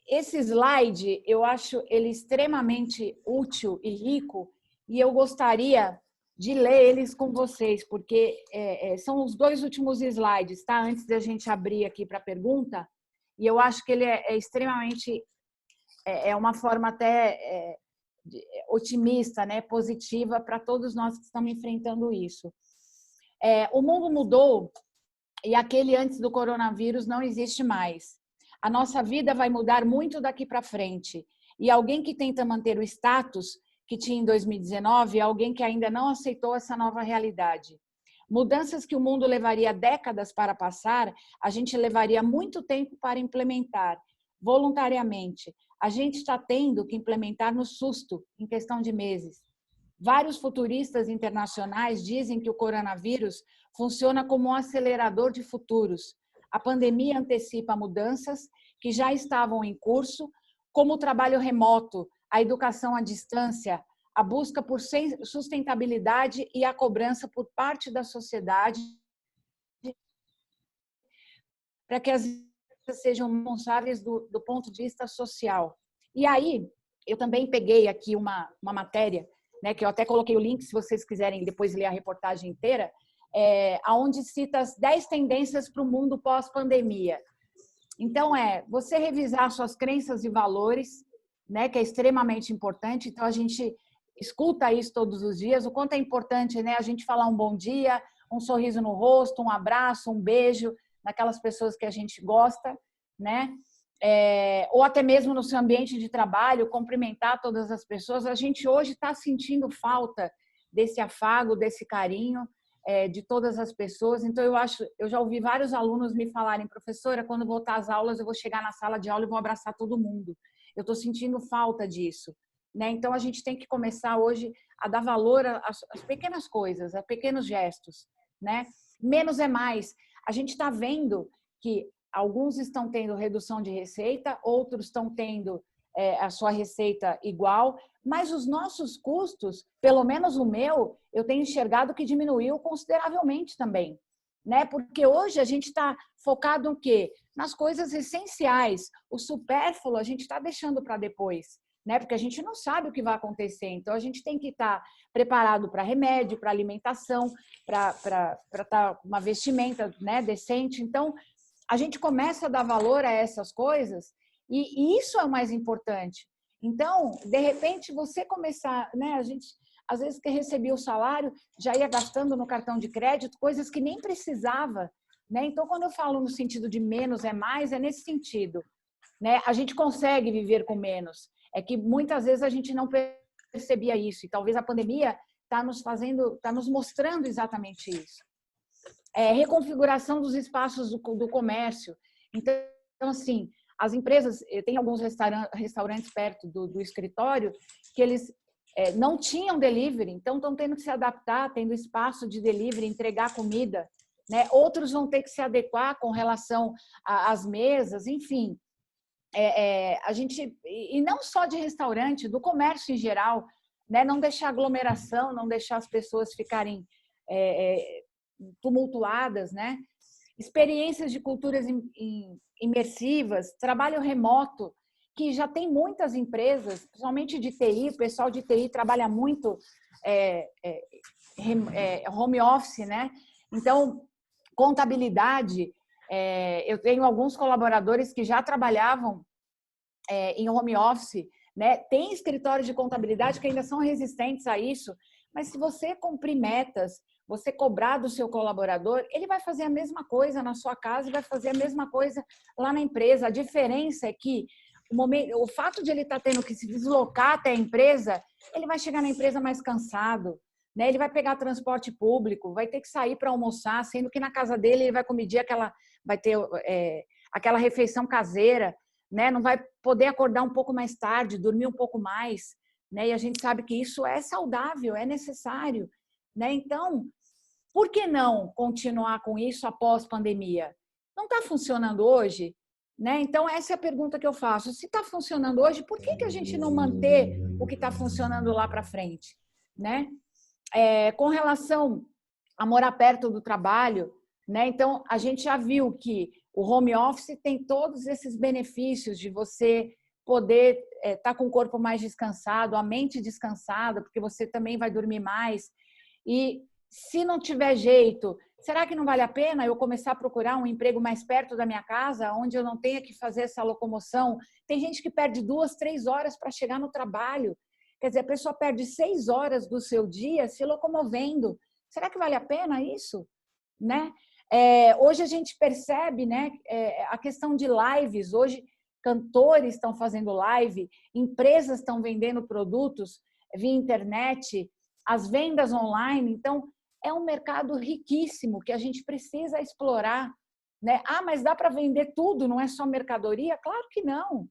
Esse slide, eu acho ele extremamente útil e rico, e eu gostaria de ler eles com vocês, porque são os 2 últimos slides, tá? Antes da gente abrir aqui para a pergunta, e eu acho que ele é extremamente, uma forma até otimista, né? Positiva para todos nós que estamos enfrentando isso. O mundo mudou e aquele antes do coronavírus não existe mais. A nossa vida vai mudar muito daqui para frente, e alguém que tenta manter o status que tinha em 2019 é alguém que ainda não aceitou essa nova realidade. Mudanças que o mundo levaria décadas para passar, a gente levaria muito tempo para implementar, voluntariamente. A gente está tendo que implementar no susto, em questão de meses. Vários futuristas internacionais dizem que o coronavírus funciona como um acelerador de futuros. A pandemia antecipa mudanças que já estavam em curso, como o trabalho remoto, a educação à distância, a busca por sustentabilidade e a cobrança por parte da sociedade para que as empresas sejam responsáveis do ponto de vista social. E aí, eu também peguei aqui uma matéria, né, que eu até coloquei o link, se vocês quiserem depois ler a reportagem inteira, onde cita as 10 tendências para o mundo pós-pandemia. Então, você revisar suas crenças e valores, né, que é extremamente importante. Então, a gente escuta isso todos os dias, o quanto é importante, né, a gente falar um bom dia, um sorriso no rosto, um abraço, um beijo naquelas pessoas que a gente gosta, né? Ou até mesmo no seu ambiente de trabalho, cumprimentar todas as pessoas. A gente hoje está sentindo falta desse afago, desse carinho de todas as pessoas. Então, eu já ouvi vários alunos me falarem, professora, quando voltar às aulas, eu vou chegar na sala de aula e vou abraçar todo mundo. Eu estou sentindo falta disso, né? Então, a gente tem que começar hoje a dar valor às pequenas coisas, a pequenos gestos, né? Menos é mais. A gente está vendo que alguns estão tendo redução de receita, outros estão tendo a sua receita igual, mas os nossos custos, pelo menos o meu, eu tenho enxergado que diminuiu consideravelmente também, né? Porque hoje a gente está focado no quê? Nas coisas essenciais. O supérfluo a gente está deixando para depois, né? Porque a gente não sabe o que vai acontecer. Então, a gente tem que estar preparado para remédio, para alimentação, para estar uma vestimenta, né, decente. Então, a gente começa a dar valor a essas coisas e isso é o mais importante. Então, de repente, você começar, né? A gente, às vezes, que recebia o salário, já ia gastando no cartão de crédito, coisas que nem precisava, né? Então, quando eu falo no sentido de menos é mais, é nesse sentido, né? A gente consegue viver com menos. É que muitas vezes a gente não percebia isso. E talvez a pandemia está nos mostrando exatamente isso. Reconfiguração dos espaços do comércio. Então, Então, assim, as empresas, tem alguns restaurantes perto do escritório que eles não tinham delivery, então estão tendo que se adaptar, tendo espaço de delivery, entregar comida, né? Outros vão ter que se adequar com relação às mesas, enfim. A gente, e não só de restaurante, do comércio em geral, né? Não deixar aglomeração, não deixar as pessoas ficarem tumultuadas, né? Experiências de culturas imersivas, trabalho remoto, que já tem muitas empresas, principalmente de TI, o pessoal de TI trabalha muito home office, né? Então, contabilidade, eu tenho alguns colaboradores que já trabalhavam em home office, né? Tem escritórios de contabilidade que ainda são resistentes a isso, mas se você cumprir metas, você cobrar do seu colaborador, ele vai fazer a mesma coisa na sua casa e vai fazer a mesma coisa lá na empresa. A diferença é que o fato de ele estar tendo que se deslocar até a empresa, ele vai chegar na empresa mais cansado, né? Ele vai pegar transporte público, vai ter que sair para almoçar, sendo que na casa dele ele vai comer vai ter aquela refeição caseira, né? Não vai poder acordar um pouco mais tarde, dormir um pouco mais, né? E a gente sabe que isso é saudável, é necessário, né? Então, por que não continuar com isso após pandemia? Não está funcionando hoje? Né? Então, essa é a pergunta que eu faço. Se está funcionando hoje, por que a gente não manter o que está funcionando lá para frente? Né? Com relação a morar perto do trabalho, né? Então, a gente já viu que o home office tem todos esses benefícios de você poder estar com o corpo mais descansado, a mente descansada, porque você também vai dormir mais. E se não tiver jeito, será que não vale a pena eu começar a procurar um emprego mais perto da minha casa, onde eu não tenha que fazer essa locomoção? Tem gente que perde 2, 3 horas para chegar no trabalho. Quer dizer, a pessoa perde 6 horas do seu dia se locomovendo. Será que vale a pena isso? Né? Hoje a gente percebe, né, a questão de lives. Hoje, cantores estão fazendo live, empresas estão vendendo produtos via internet, as vendas online. Então, é um mercado riquíssimo que a gente precisa explorar, né? Ah, mas dá para vender tudo, não é só mercadoria? Claro que não.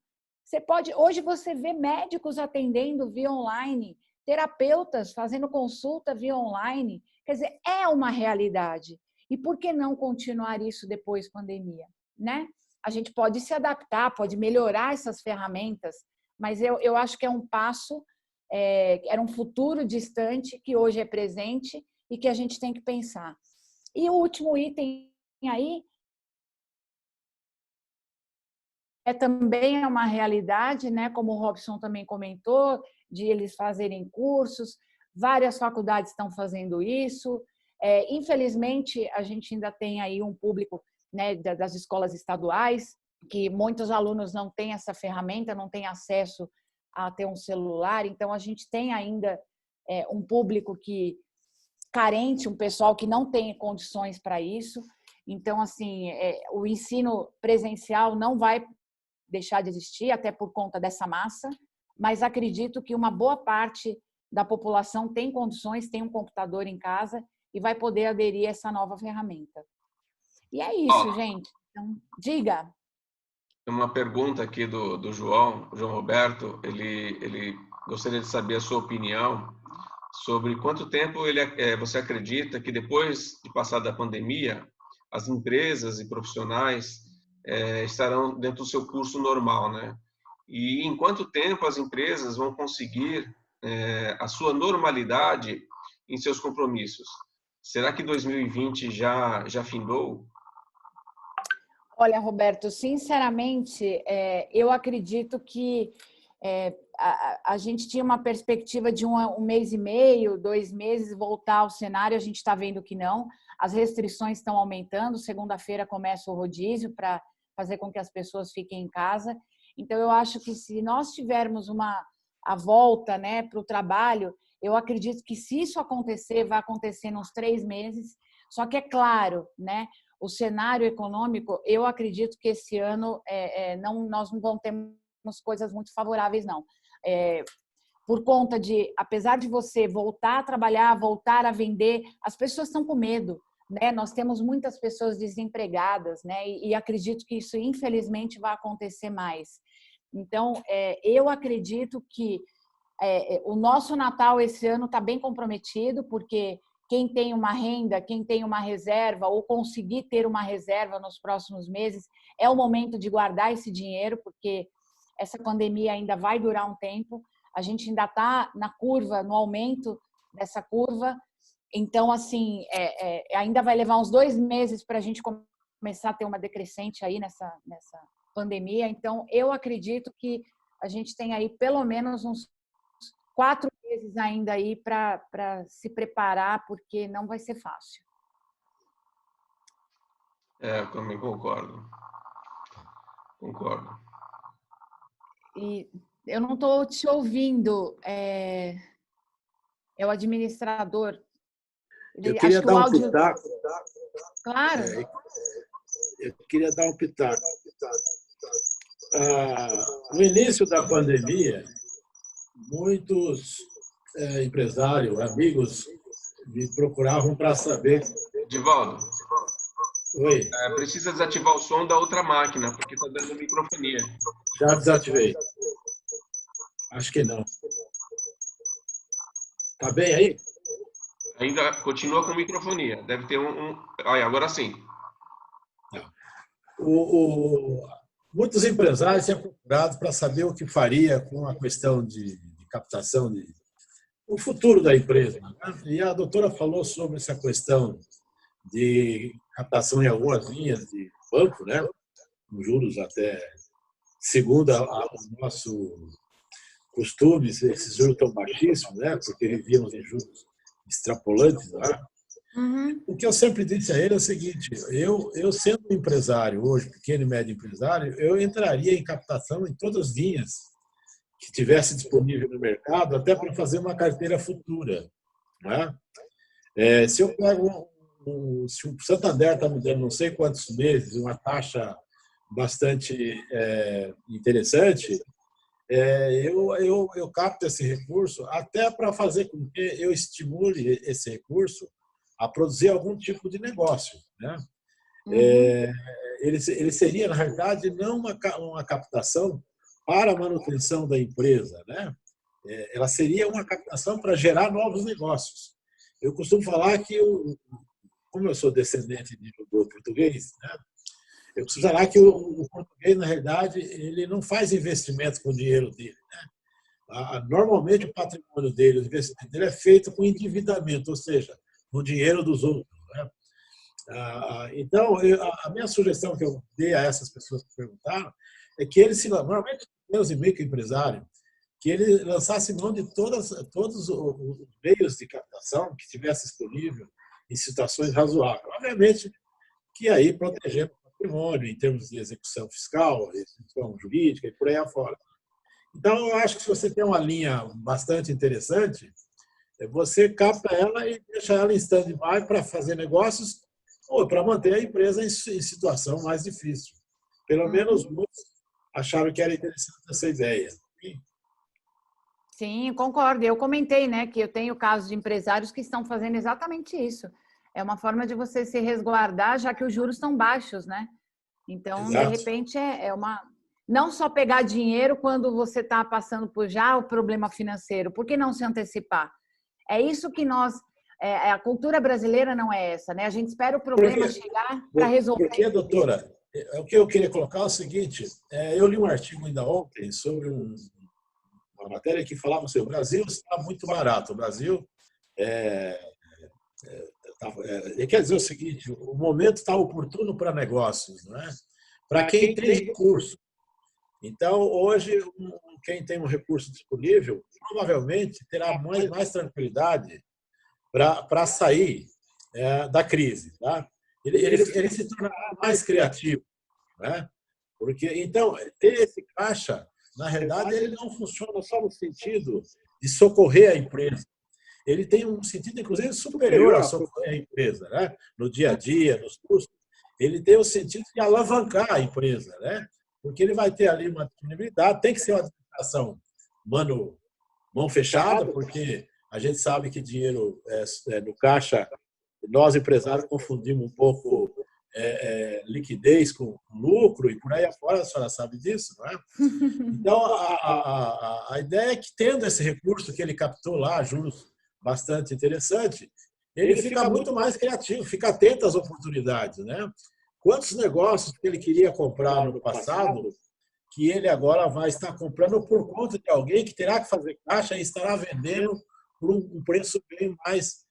Hoje você vê médicos atendendo via online, terapeutas fazendo consulta via online. Quer dizer, é uma realidade. E por que não continuar isso depois da pandemia, né? A gente pode se adaptar, pode melhorar essas ferramentas, mas eu acho que é um passo, era um futuro distante que hoje é presente e que a gente tem que pensar. E o último item aí também uma realidade, né? Como o Robson também comentou, de eles fazerem cursos, várias faculdades estão fazendo isso. Infelizmente, a gente ainda tem aí um público, né, das escolas estaduais, que muitos alunos não têm essa ferramenta, não têm acesso a ter um celular, então a gente tem ainda um público que carente, um pessoal que não tem condições para isso. Então, assim, o ensino presencial não vai deixar de existir, até por conta dessa massa, mas acredito que uma boa parte da população tem condições, tem um computador em casa e vai poder aderir a essa nova ferramenta. E é isso, gente. Então, diga. Tem uma pergunta aqui do João Roberto. Ele gostaria de saber a sua opinião sobre quanto tempo você acredita que depois de passar da pandemia, as empresas e profissionais estarão dentro do seu curso normal, né? E em quanto tempo as empresas vão conseguir a sua normalidade em seus compromissos? Será que 2020 já findou? Olha, Roberto, sinceramente, eu acredito que a gente tinha uma perspectiva de um mês e meio, 2 meses, voltar ao cenário. A gente está vendo que não. As restrições estão aumentando. Segunda-feira começa o rodízio para fazer com que as pessoas fiquem em casa. Então, eu acho que se nós tivermos a volta, né, para o trabalho, eu acredito que se isso acontecer, vai acontecer nos 3 meses. Só que é claro, né, o cenário econômico, eu acredito que esse ano nós não vamos ter coisas muito favoráveis, não. Por conta de, apesar de você voltar a trabalhar, voltar a vender, as pessoas estão com medo. né? Nós temos muitas pessoas desempregadas, né? E acredito que isso, infelizmente, vai acontecer mais. Então, eu acredito que o nosso Natal esse ano está bem comprometido, porque quem tem uma renda, quem tem uma reserva ou conseguir ter uma reserva nos próximos meses, é o momento de guardar esse dinheiro, porque essa pandemia ainda vai durar um tempo. A gente ainda está na curva, no aumento dessa curva. Então, assim, ainda vai levar uns 2 meses para a gente começar a ter uma decrescente aí nessa pandemia. Então, eu acredito que a gente tem aí pelo menos uns 4 meses ainda aí para se preparar, porque não vai ser fácil. Eu também concordo. E eu não estou te ouvindo. É o administrador. Eu queria dar um pitaco. Claro. Eu queria dar um pitaco. No início da pandemia, muitos empresários, amigos, me procuravam para saber. Divaldo, Oi. precisa desativar o som da outra máquina, porque está dando microfonia. Já desativei. Acho que não. Tá bem aí? Ainda continua com microfonia. Deve ter agora sim. Muitos empresários têm procurado para saber o que faria com a questão de captação, o futuro da empresa. Né? E a doutora falou sobre essa questão de captação em algumas linhas de banco, né? Com juros até, segundo o nosso costume, esses juros tão baixíssimos, né? Porque vivíamos em juros extrapolantes. Né? Uhum. O que eu sempre disse a ele é o seguinte: eu sendo um empresário hoje, pequeno e médio empresário, eu entraria em captação em todas as linhas que tivesse disponível no mercado, até para fazer uma carteira futura. Né? Se eu pego se o Santander está me dando não sei quantos meses, uma taxa bastante interessante, eu capto esse recurso até para fazer com que eu estimule esse recurso a produzir algum tipo de negócio. Né? Uhum. Ele seria, na realidade, não uma captação para a manutenção da empresa. Né? Ela seria uma captação para gerar novos negócios. Eu costumo falar que, como eu sou descendente de judeu português, né? Eu costumo falar que o português, na realidade, ele não faz investimento com o dinheiro dele. Né? Normalmente, o patrimônio dele, o investimento dele é feito com endividamento, ou seja, com o dinheiro dos outros. Né? Então, a minha sugestão que eu dei a essas pessoas que perguntaram é que eles, normalmente, pequenos e microempresários, que ele lançasse mão de todos os meios de captação que tivesse disponível em situações razoáveis. Obviamente que aí protegendo o patrimônio em termos de execução fiscal, execução jurídica e por aí afora. Então, eu acho que se você tem uma linha bastante interessante, você capta ela e deixa ela em stand-by para fazer negócios ou para manter a empresa em situação mais difícil. Pelo menos muitos acharam que era interessante essa ideia. Sim, concordo. Eu comentei, né, que eu tenho casos de empresários que estão fazendo exatamente isso. É uma forma de você se resguardar, já que os juros estão baixos, né? Então, Exato. de repente, não só pegar dinheiro quando você está passando por já o problema financeiro. Por que não se antecipar? É isso que a cultura brasileira não é essa, né? A gente espera o problema chegar para resolver. Porque, doutora, o que eu queria colocar é o seguinte: eu li um artigo ainda ontem sobre uma matéria que falava assim: o Brasil está muito barato. O Brasil quer dizer o seguinte: o momento está oportuno para negócios, não é? Para quem tem recurso. Então, hoje, quem tem um recurso disponível provavelmente terá mais tranquilidade para sair da crise. Tá? Ele se tornará mais criativo. Né? Porque, então, ter esse caixa, na realidade, ele não funciona só no sentido de socorrer a empresa. Ele tem um sentido, inclusive, superior a socorrer a empresa. Né? No dia a dia, nos custos. Ele tem o sentido de alavancar a empresa, né? Porque ele vai ter ali uma disponibilidade, tem que ser uma administração mão fechada, porque a gente sabe que dinheiro no caixa Nós, empresários, confundimos um pouco liquidez com lucro e por aí afora, a senhora sabe disso, não é? Então, a ideia é que, tendo esse recurso que ele captou lá, juros bastante interessante, ele fica muito mais criativo, fica atento às oportunidades, né? Quantos negócios que ele queria comprar no passado, que ele agora vai estar comprando por conta de alguém que terá que fazer caixa e estará vendendo por um preço bem mais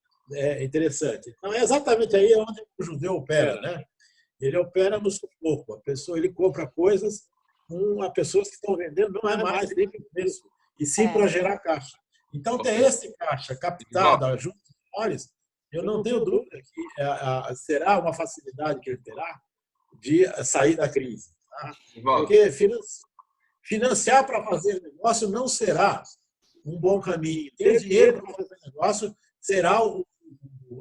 interessante. Então, é exatamente aí onde o judeu opera, né? Ele opera no sufoco. Ele compra coisas com pessoas que estão vendendo, não é mais nem para o preço, e sim para gerar caixa. Então, ter esse caixa captado junto com nós, eu não tenho dúvida que será uma facilidade que ele terá de sair da crise. Tá? Porque financiar para fazer negócio não será um bom caminho. Ter dinheiro para fazer negócio será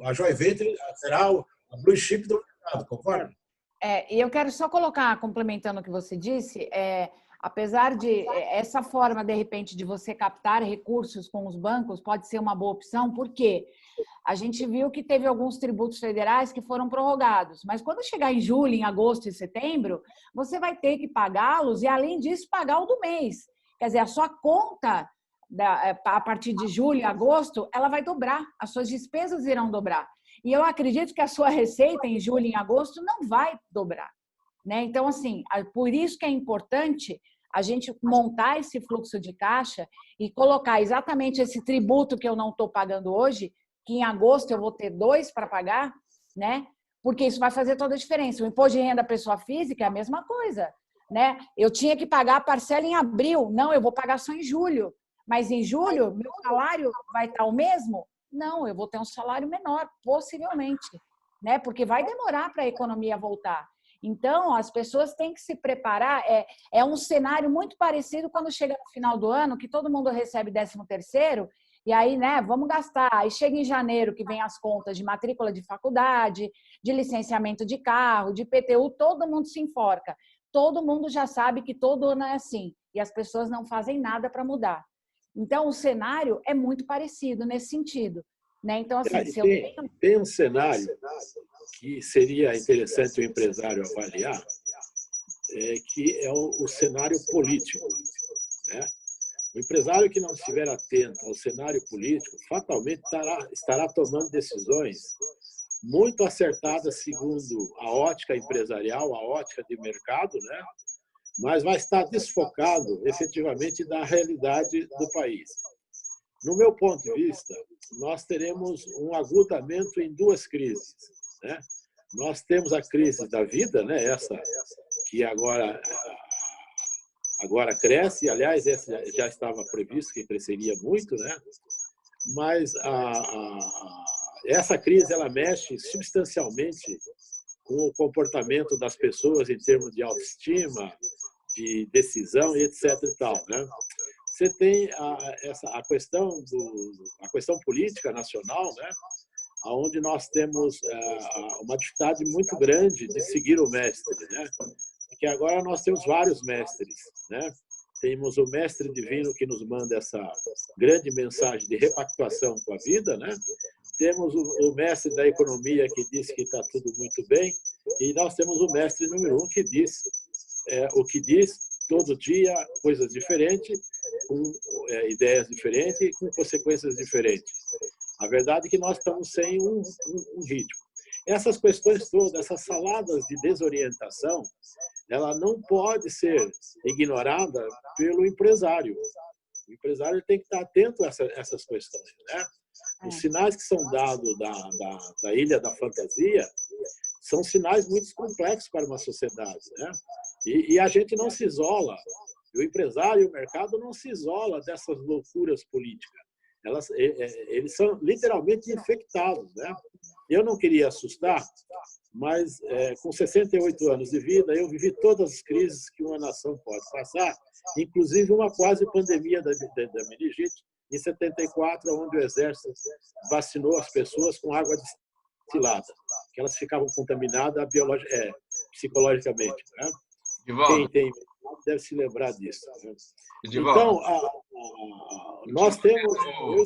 a joint venture, será a blue chip do mercado, concorda? E eu quero só colocar, complementando o que você disse, apesar de essa forma, de repente, de você captar recursos com os bancos, pode ser uma boa opção, porque a gente viu que teve alguns tributos federais que foram prorrogados, mas quando chegar em julho, em agosto e setembro, você vai ter que pagá-los e, além disso, pagar o do mês. Quer dizer, a sua conta, a partir de julho e agosto, ela vai dobrar, as suas despesas irão dobrar. E eu acredito que a sua receita em julho e em agosto não vai dobrar, né? Então, assim, por isso que é importante a gente montar esse fluxo de caixa e colocar exatamente esse tributo que eu não estou pagando hoje, que em agosto eu vou ter 2 para pagar, né? Porque isso vai fazer toda a diferença. O imposto de renda da pessoa física é a mesma coisa, né? Eu tinha que pagar a parcela em abril, não, eu vou pagar só em julho. Mas em julho, meu salário vai estar o mesmo? Não, eu vou ter um salário menor, possivelmente, né? Porque vai demorar para a economia voltar. Então, as pessoas têm que se preparar. É um cenário muito parecido quando chega no final do ano, que todo mundo recebe 13º, e aí, né, vamos gastar. Aí chega em janeiro, que vem as contas de matrícula de faculdade, de licenciamento de carro, de IPTU, todo mundo se enforca. Todo mundo já sabe que todo ano é assim, e as pessoas não fazem nada para mudar. Então, o cenário é muito parecido nesse sentido, né? Então, assim, se eu tenho... Tem um cenário que seria interessante o empresário avaliar, que é o cenário político, né? O empresário que não estiver atento ao cenário político, fatalmente estará tomando decisões muito acertadas segundo a ótica empresarial, a ótica de mercado, né? Mas vai estar desfocado, efetivamente, da realidade do país. No meu ponto de vista, nós teremos um agudamento em 2 crises, né? Nós temos a crise da vida, né? Essa que agora cresce, aliás, essa já estava previsto que cresceria muito, né? Mas essa crise ela mexe substancialmente com o comportamento das pessoas em termos de autoestima, de decisão e etc. e tal, né? Você tem a questão política nacional, né? Onde nós temos uma dificuldade muito grande de seguir o mestre, né? Porque agora nós temos vários mestres, né? Temos o mestre divino que nos manda essa grande mensagem de repactuação com a vida, né? Temos o mestre da economia que diz que está tudo muito bem, e nós temos o mestre número 1 que diz o que diz todo dia, coisas diferentes, com ideias diferentes e com consequências diferentes. A verdade é que nós estamos sem um ritmo. Essas questões todas, essas saladas de desorientação, ela não pode ser ignorada pelo empresário. O empresário tem que estar atento a essas questões, né? Os sinais que são dados da Ilha da Fantasia são sinais muito complexos para uma sociedade, né? E a gente não se isola, o empresário e o mercado não se isola dessas loucuras políticas. Eles são literalmente infectados, né? Eu não queria assustar, mas com 68 anos de vida, eu vivi todas as crises que uma nação pode passar, inclusive uma quase pandemia da meningite, em 74, onde o Exército vacinou as pessoas com água destilada, que elas ficavam contaminadas psicologicamente, né? Quem tem deve se lembrar disso, né? Então, nós temos...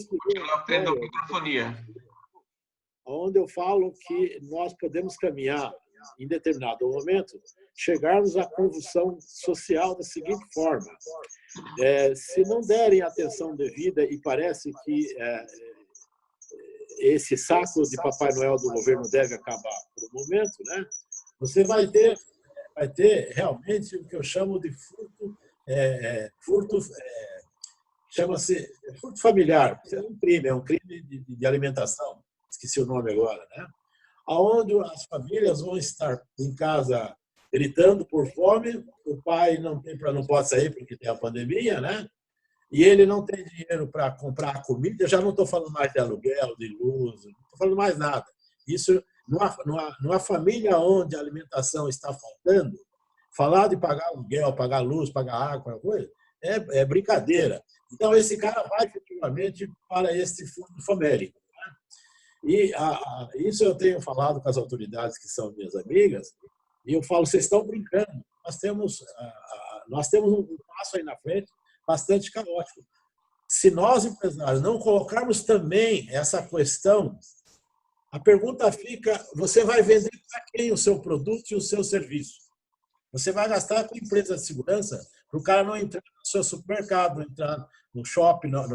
Continuar tendo a microfonia. onde eu falo que nós podemos caminhar, em determinado momento, chegarmos à convulsão social da seguinte forma. Se não derem atenção devida, e parece que esse saco de Papai Noel do governo deve acabar por um momento, né? Você vai ter realmente o que eu chamo de furto, chama-se furto familiar. É um crime de alimentação. Esqueci o nome agora, né? Onde as famílias vão estar em casa gritando por fome, o pai não pode sair porque tem a pandemia, né? E ele não tem dinheiro para comprar a comida. Eu já não estou falando mais de aluguel, de luz, não estou falando mais nada. Isso, numa família onde a alimentação está faltando, falar de pagar aluguel, pagar luz, pagar água, coisa, é brincadeira. Então, esse cara vai efetivamente para esse fundo famélico. E isso eu tenho falado com as autoridades que são minhas amigas, e eu falo, vocês estão brincando. Nós temos um passo aí na frente bastante caótico. Se nós, empresários, não colocarmos também essa questão, a pergunta fica, você vai vender para quem o seu produto e o seu serviço? Você vai gastar com a empresa de segurança para o cara não entrar no seu supermercado, não entrar no shopping, na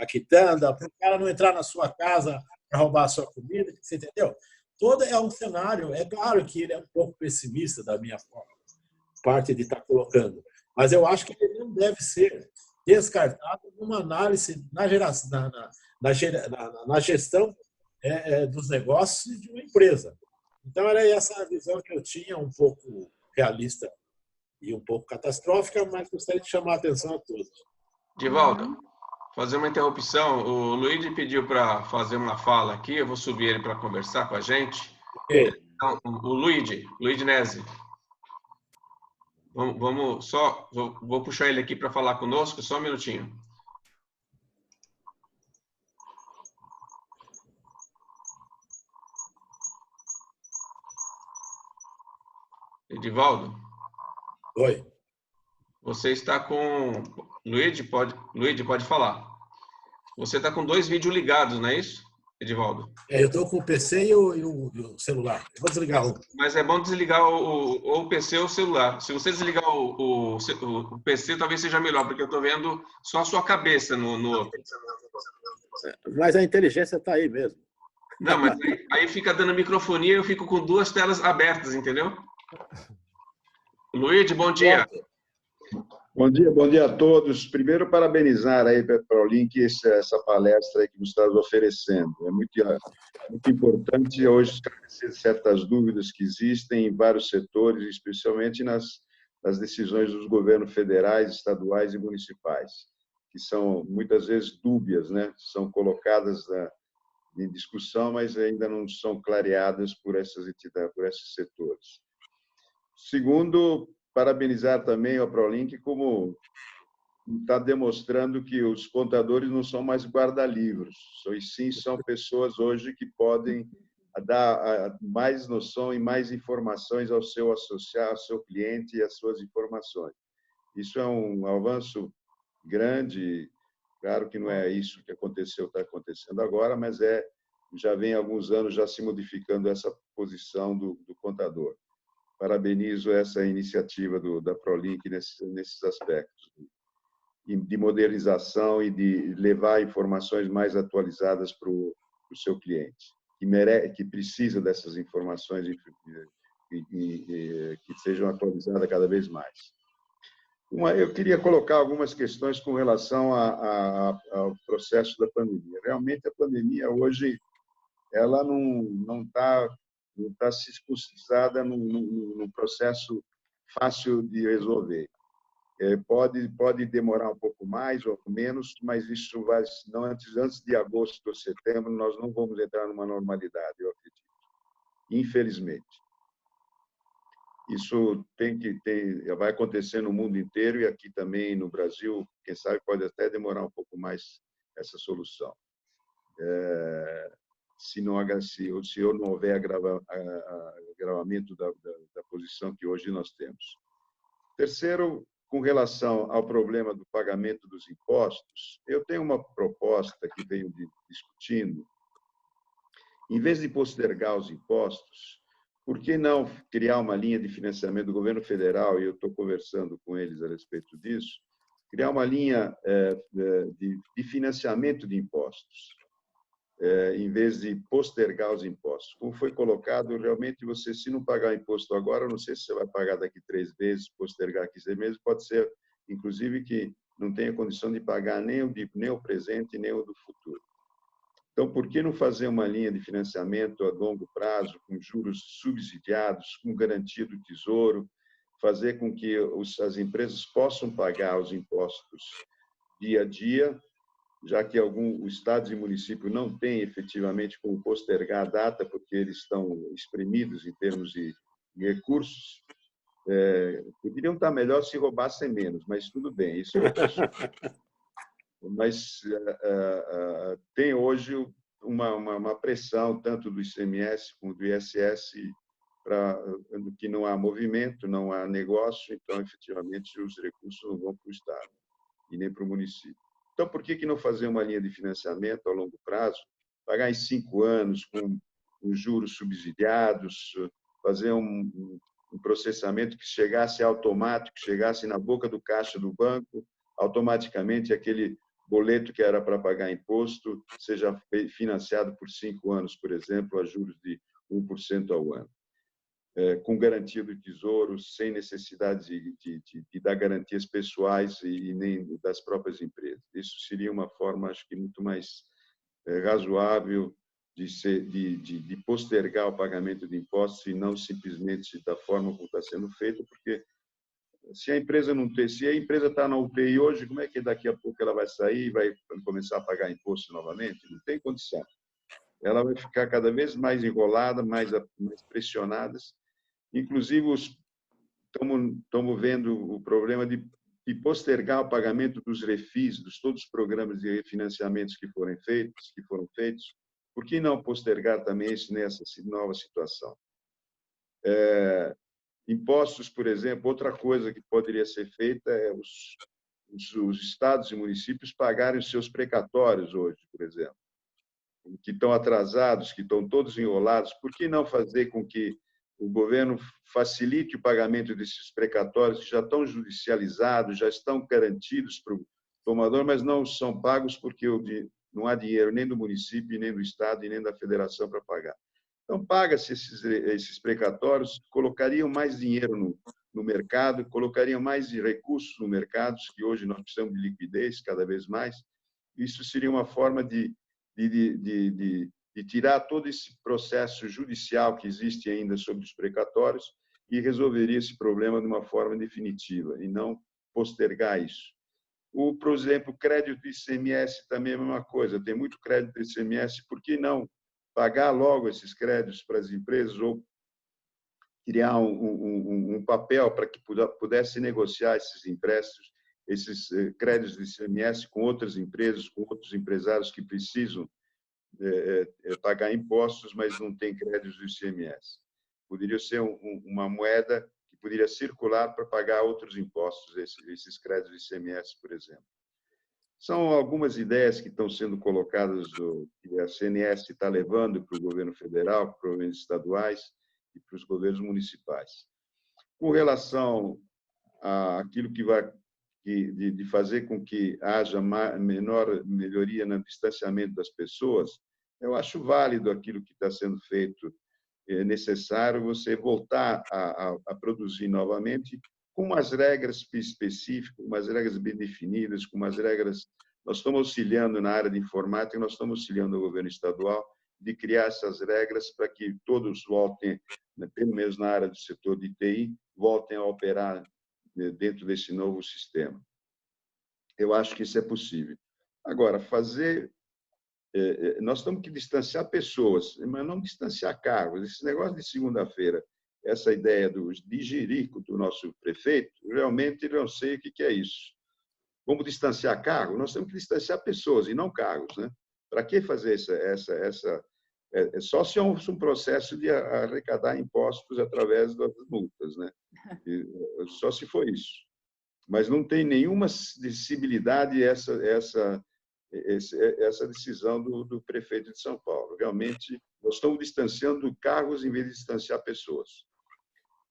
quitanda, para o cara não entrar na sua casa para roubar a sua comida, você entendeu? Todo é um cenário, é claro que ele é um pouco pessimista da minha parte de estar colocando, mas eu acho que ele não deve ser descartado numa análise na gestão dos negócios de uma empresa. Então, era essa visão que eu tinha, um pouco realista e um pouco catastrófica, mas gostaria de chamar a atenção a todos. Divaldo, fazer uma interrupção. O Luigi pediu para fazer uma fala aqui, eu vou subir ele para conversar com a gente. Okay. Então, o Luigi Nesi. Vou puxar ele aqui para falar conosco, só um minutinho. Edivaldo? Oi. Você está com... Luigi, pode falar. Você está com 2 vídeos ligados, não é isso, Edivaldo? Eu estou com o PC e o celular. Eu vou desligar um. Mas é bom desligar ou o PC ou o celular. Se você desligar o PC, talvez seja melhor, porque eu estou vendo só a sua cabeça no outro. Mas a inteligência está aí mesmo. Não, mas aí fica dando microfonia e eu fico com 2 telas abertas, entendeu? Luigi, bom dia. Bom dia a todos. Primeiro, parabenizar aí para a ProLink essa palestra aí que nos está oferecendo. É muito importante hoje esclarecer certas dúvidas que existem em vários setores, especialmente nas decisões dos governos federais, estaduais e municipais, que são muitas vezes dúbias, né? São colocadas em discussão, mas ainda não são clareadas por essas entidades, por esses setores. Segundo, parabenizar também a ProLink como está demonstrando que os contadores não são mais guarda-livros, e sim são pessoas hoje que podem dar mais noção e mais informações ao seu associado, ao seu cliente e às suas informações. Isso é um avanço grande, claro que não é isso que está acontecendo agora, mas já vem há alguns anos já se modificando essa posição do contador. Parabenizo essa iniciativa da ProLink nesses aspectos de modernização e de levar informações mais atualizadas para o seu cliente, que precisa dessas informações e que sejam atualizadas cada vez mais. Eu queria colocar algumas questões com relação ao processo da pandemia. Realmente, a pandemia hoje ela não está circunscrita num processo fácil de resolver. Pode demorar um pouco mais ou menos, mas isso vai, não antes de agosto ou setembro, nós não vamos entrar numa normalidade, eu acredito. Infelizmente. Isso vai acontecer no mundo inteiro e aqui também no Brasil, quem sabe pode até demorar um pouco mais essa solução. Se não houver agravamento da posição que hoje nós temos. Terceiro, com relação ao problema do pagamento dos impostos, eu tenho uma proposta que venho discutindo em vez de postergar os impostos, por que não criar uma linha de financiamento do governo federal, e eu estou conversando com eles a respeito disso, criar uma linha de financiamento de impostos, em vez de postergar os impostos. Como foi colocado, realmente você, se não pagar imposto agora, eu não sei se você vai pagar daqui 3 meses, postergar aqui 6 meses, pode ser, inclusive, que não tenha condição de pagar nem o presente, nem o do futuro. Então, por que não fazer uma linha de financiamento a longo prazo, com juros subsidiados, com garantia do Tesouro, fazer com que as empresas possam pagar os impostos dia a dia, já que alguns estados e municípios não têm efetivamente como postergar a data, porque eles estão espremidos em termos de recursos, poderiam estar melhor se roubassem menos, mas tudo bem, isso é outro assunto. Mas tem hoje uma pressão, tanto do ICMS como do ISS, que não há movimento, não há negócio, então, efetivamente, os recursos não vão para o Estado e nem para o município. Então, por que não fazer uma linha de financiamento a longo prazo, pagar em 5 anos com juros subsidiados, fazer um processamento que chegasse automático, chegasse na boca do caixa do banco, automaticamente aquele boleto que era para pagar imposto seja financiado por 5 anos, por exemplo, a juros de 1% ao ano, com garantia do Tesouro, sem necessidade de dar garantias pessoais e nem das próprias empresas. Isso seria uma forma, acho que, muito mais razoável de postergar o pagamento de impostos e não simplesmente da forma como está sendo feito, porque se a empresa está na UTI hoje, como é que daqui a pouco ela vai sair e vai começar a pagar imposto novamente? Não tem condição. Ela vai ficar cada vez mais enrolada, mais pressionada. Inclusive, estamos vendo o problema de postergar o pagamento dos refis, de todos os programas de refinanciamentos que foram feitos. Por que não postergar também isso nessa nova situação? Impostos, por exemplo, outra coisa que poderia ser feita é os estados e municípios pagarem os seus precatórios hoje, por exemplo, que estão atrasados, que estão todos enrolados. Por que não fazer com que o governo facilite o pagamento desses precatórios que já estão judicializados, já estão garantidos para o tomador, mas não são pagos porque não há dinheiro nem do município, nem do estado e nem da federação para pagar. Então, paga-se esses precatórios, colocariam mais dinheiro no mercado, colocariam mais recursos no mercado, que hoje nós precisamos de liquidez cada vez mais. Isso seria uma forma de tirar todo esse processo judicial que existe ainda sobre os precatórios e resolveria esse problema de uma forma definitiva e não postergar isso. Por exemplo, crédito de ICMS também é a mesma coisa. Tem muito crédito de ICMS, por que não pagar logo esses créditos para as empresas ou criar um papel para que pudesse negociar esses empréstimos, esses créditos de ICMS com outras empresas, com outros empresários que precisam pagar impostos, mas não tem créditos do ICMS. Poderia ser uma moeda que poderia circular para pagar outros impostos, esses créditos do ICMS, por exemplo. São algumas ideias que estão sendo colocadas, que a CNS está levando para o governo federal, para os governos estaduais e para os governos municipais. Com relação àquilo que vai de fazer com que haja menor melhoria no distanciamento das pessoas, eu acho válido aquilo que está sendo feito. É necessário você voltar a produzir novamente com umas regras específicas, umas regras bem definidas, com umas regras. Nós estamos auxiliando na área de informática, nós estamos auxiliando o governo estadual de criar essas regras para que todos voltem, pelo menos na área do setor de TI, voltem a operar dentro desse novo sistema. Eu acho que isso é possível. Agora, nós temos que distanciar pessoas, mas não distanciar cargos. Esse negócio de segunda-feira, essa ideia de jirico do nosso prefeito, realmente eu não sei o que é isso. Vamos distanciar cargos? Nós temos que distanciar pessoas e não cargos, né? Para que fazer só se é um processo de arrecadar impostos através das multas, né? Só se for isso. Mas não tem nenhuma sensibilidade essa essa decisão do prefeito de São Paulo. Realmente, nós estamos distanciando cargos em vez de distanciar pessoas.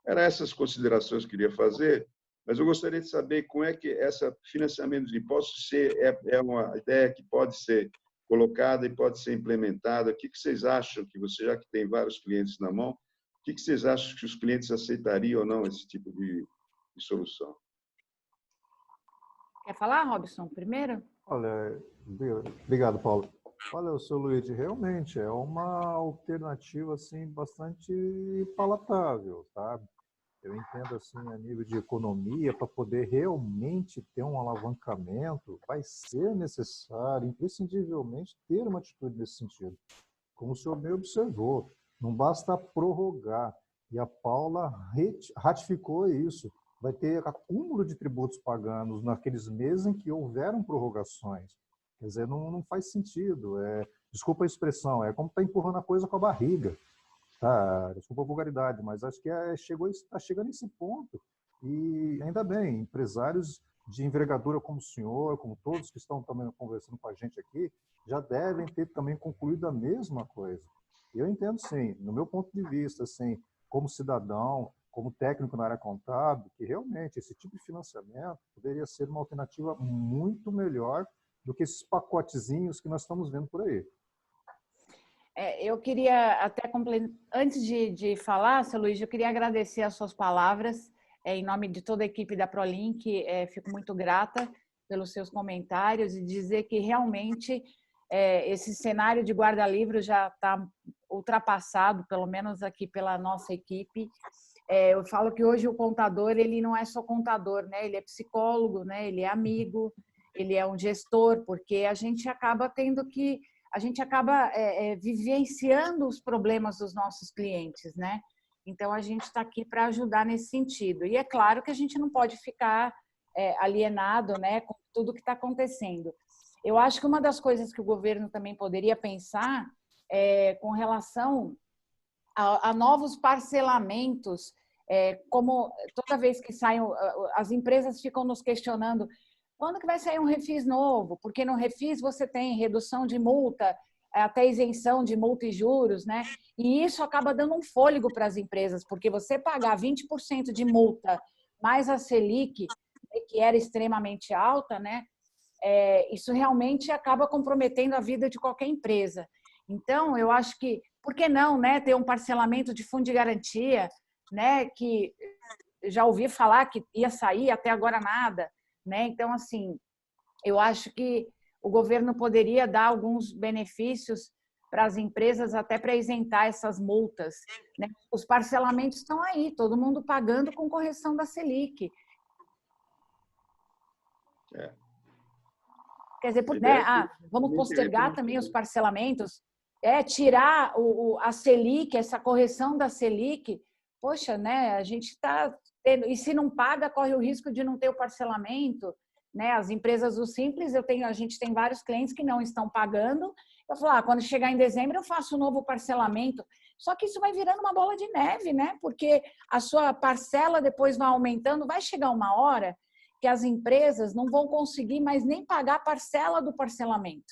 Eram essas considerações que eu queria fazer, mas eu gostaria de saber como é que esse financiamento de impostos é uma ideia que pode ser colocada e pode ser implementada. O que vocês acham, que você, já que tem vários clientes na mão, o que vocês acham que os clientes aceitariam ou não esse tipo de solução? Quer falar, Robson, primeiro? Olha, obrigado, Paulo. Olha, seu Luiz, realmente é uma alternativa assim bastante palatável, tá? Eu entendo assim a nível de economia, para poder realmente ter um alavancamento, vai ser necessário, imprescindivelmente, ter uma atitude nesse sentido. Como o senhor bem observou, não basta prorrogar. E a Paula ratificou isso. Vai ter acúmulo de tributos paganos naqueles meses em que houveram prorrogações. Quer dizer, não faz sentido. Desculpa a expressão, é como estar empurrando a coisa com a barriga. Tá? Desculpa a vulgaridade, mas acho que está chegando nesse ponto. E ainda bem, empresários de envergadura como o senhor, como todos que estão também conversando com a gente aqui, já devem ter também concluído a mesma coisa. E eu entendo, sim, no meu ponto de vista, assim, como cidadão, como técnico na área contábil, que realmente esse tipo de financiamento poderia ser uma alternativa muito melhor do que esses pacotezinhos que nós estamos vendo por aí. Eu queria até complementar, antes de falar, seu Luiz, eu queria agradecer as suas palavras, em nome de toda a equipe da ProLink, fico muito grata pelos seus comentários e dizer que realmente esse cenário de guarda-livros já está ultrapassado, pelo menos aqui pela nossa equipe. Eu falo que hoje o contador, ele não é só contador, né? Ele é psicólogo, né? Ele é amigo, ele é um gestor, porque a gente acaba vivenciando os problemas dos nossos clientes, né? Então, a gente está aqui para ajudar nesse sentido. E é claro que a gente não pode ficar alienado, né, com tudo que está acontecendo. Eu acho que uma das coisas que o governo também poderia pensar com relação a novos parcelamentos, como toda vez que saem, as empresas ficam nos questionando quando que vai sair um refis novo, porque no refis você tem redução de multa, até isenção de multa e juros, né? E isso acaba dando um fôlego para as empresas, porque você pagar 20% de multa mais a Selic, que era extremamente alta, né? Isso realmente acaba comprometendo a vida de qualquer empresa. Então, eu acho que, por que não, né, ter um parcelamento de fundo de garantia, né, que já ouvi falar que ia sair, até agora nada, né? Então, assim, eu acho que o governo poderia dar alguns benefícios para as empresas até para isentar essas multas, né? Os parcelamentos estão aí, todo mundo pagando com correção da Selic. Quer dizer, vamos postergar também os parcelamentos, tirar a Selic, essa correção da Selic. Poxa, né? A gente está tendo, e se não paga, corre o risco de não ter o parcelamento, né? As empresas do Simples, a gente tem vários clientes que não estão pagando. Eu falo, quando chegar em dezembro eu faço um novo parcelamento. Só que isso vai virando uma bola de neve, né? Porque a sua parcela depois vai aumentando, vai chegar uma hora que as empresas não vão conseguir mais nem pagar a parcela do parcelamento.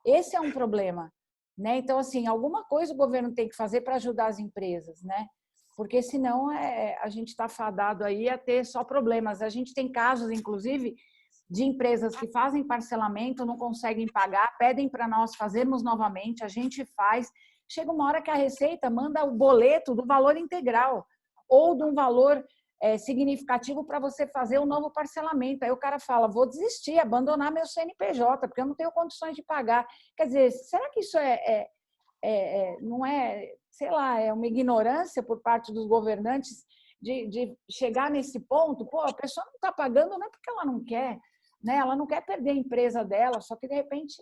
Esse é um problema, né? Então, assim, alguma coisa o governo tem que fazer para ajudar as empresas, né? Porque senão a gente está fadado aí a ter só problemas. A gente tem casos, inclusive, de empresas que fazem parcelamento, não conseguem pagar, pedem para nós fazermos novamente, a gente faz. Chega uma hora que a Receita manda o boleto do valor integral ou de um valor significativo para você fazer um novo parcelamento. Aí o cara fala, vou desistir, abandonar meu CNPJ, porque eu não tenho condições de pagar. Quer dizer, será que isso não é, sei lá, é uma ignorância por parte dos governantes de chegar nesse ponto? Pô, a pessoa não está pagando não é porque ela não quer, né? Ela não quer perder a empresa dela, só que, de repente,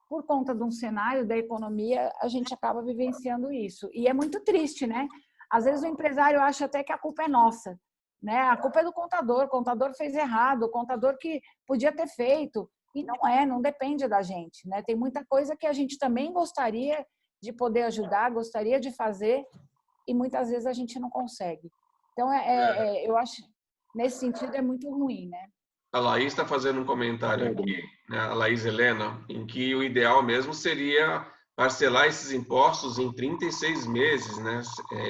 por conta de um cenário da economia, a gente acaba vivenciando isso. E é muito triste, né? Às vezes o empresário acha até que a culpa é nossa, né? A culpa é do contador, o contador fez errado, o contador que podia ter feito. E não depende da gente, né? Tem muita coisa que a gente também gostaria de poder ajudar, gostaria de fazer, e muitas vezes a gente não consegue. Então, eu acho, nesse sentido, é muito ruim, né? A Laís está fazendo um comentário aqui, né, a Laís Helena, em que o ideal mesmo seria parcelar esses impostos em 36 meses, né,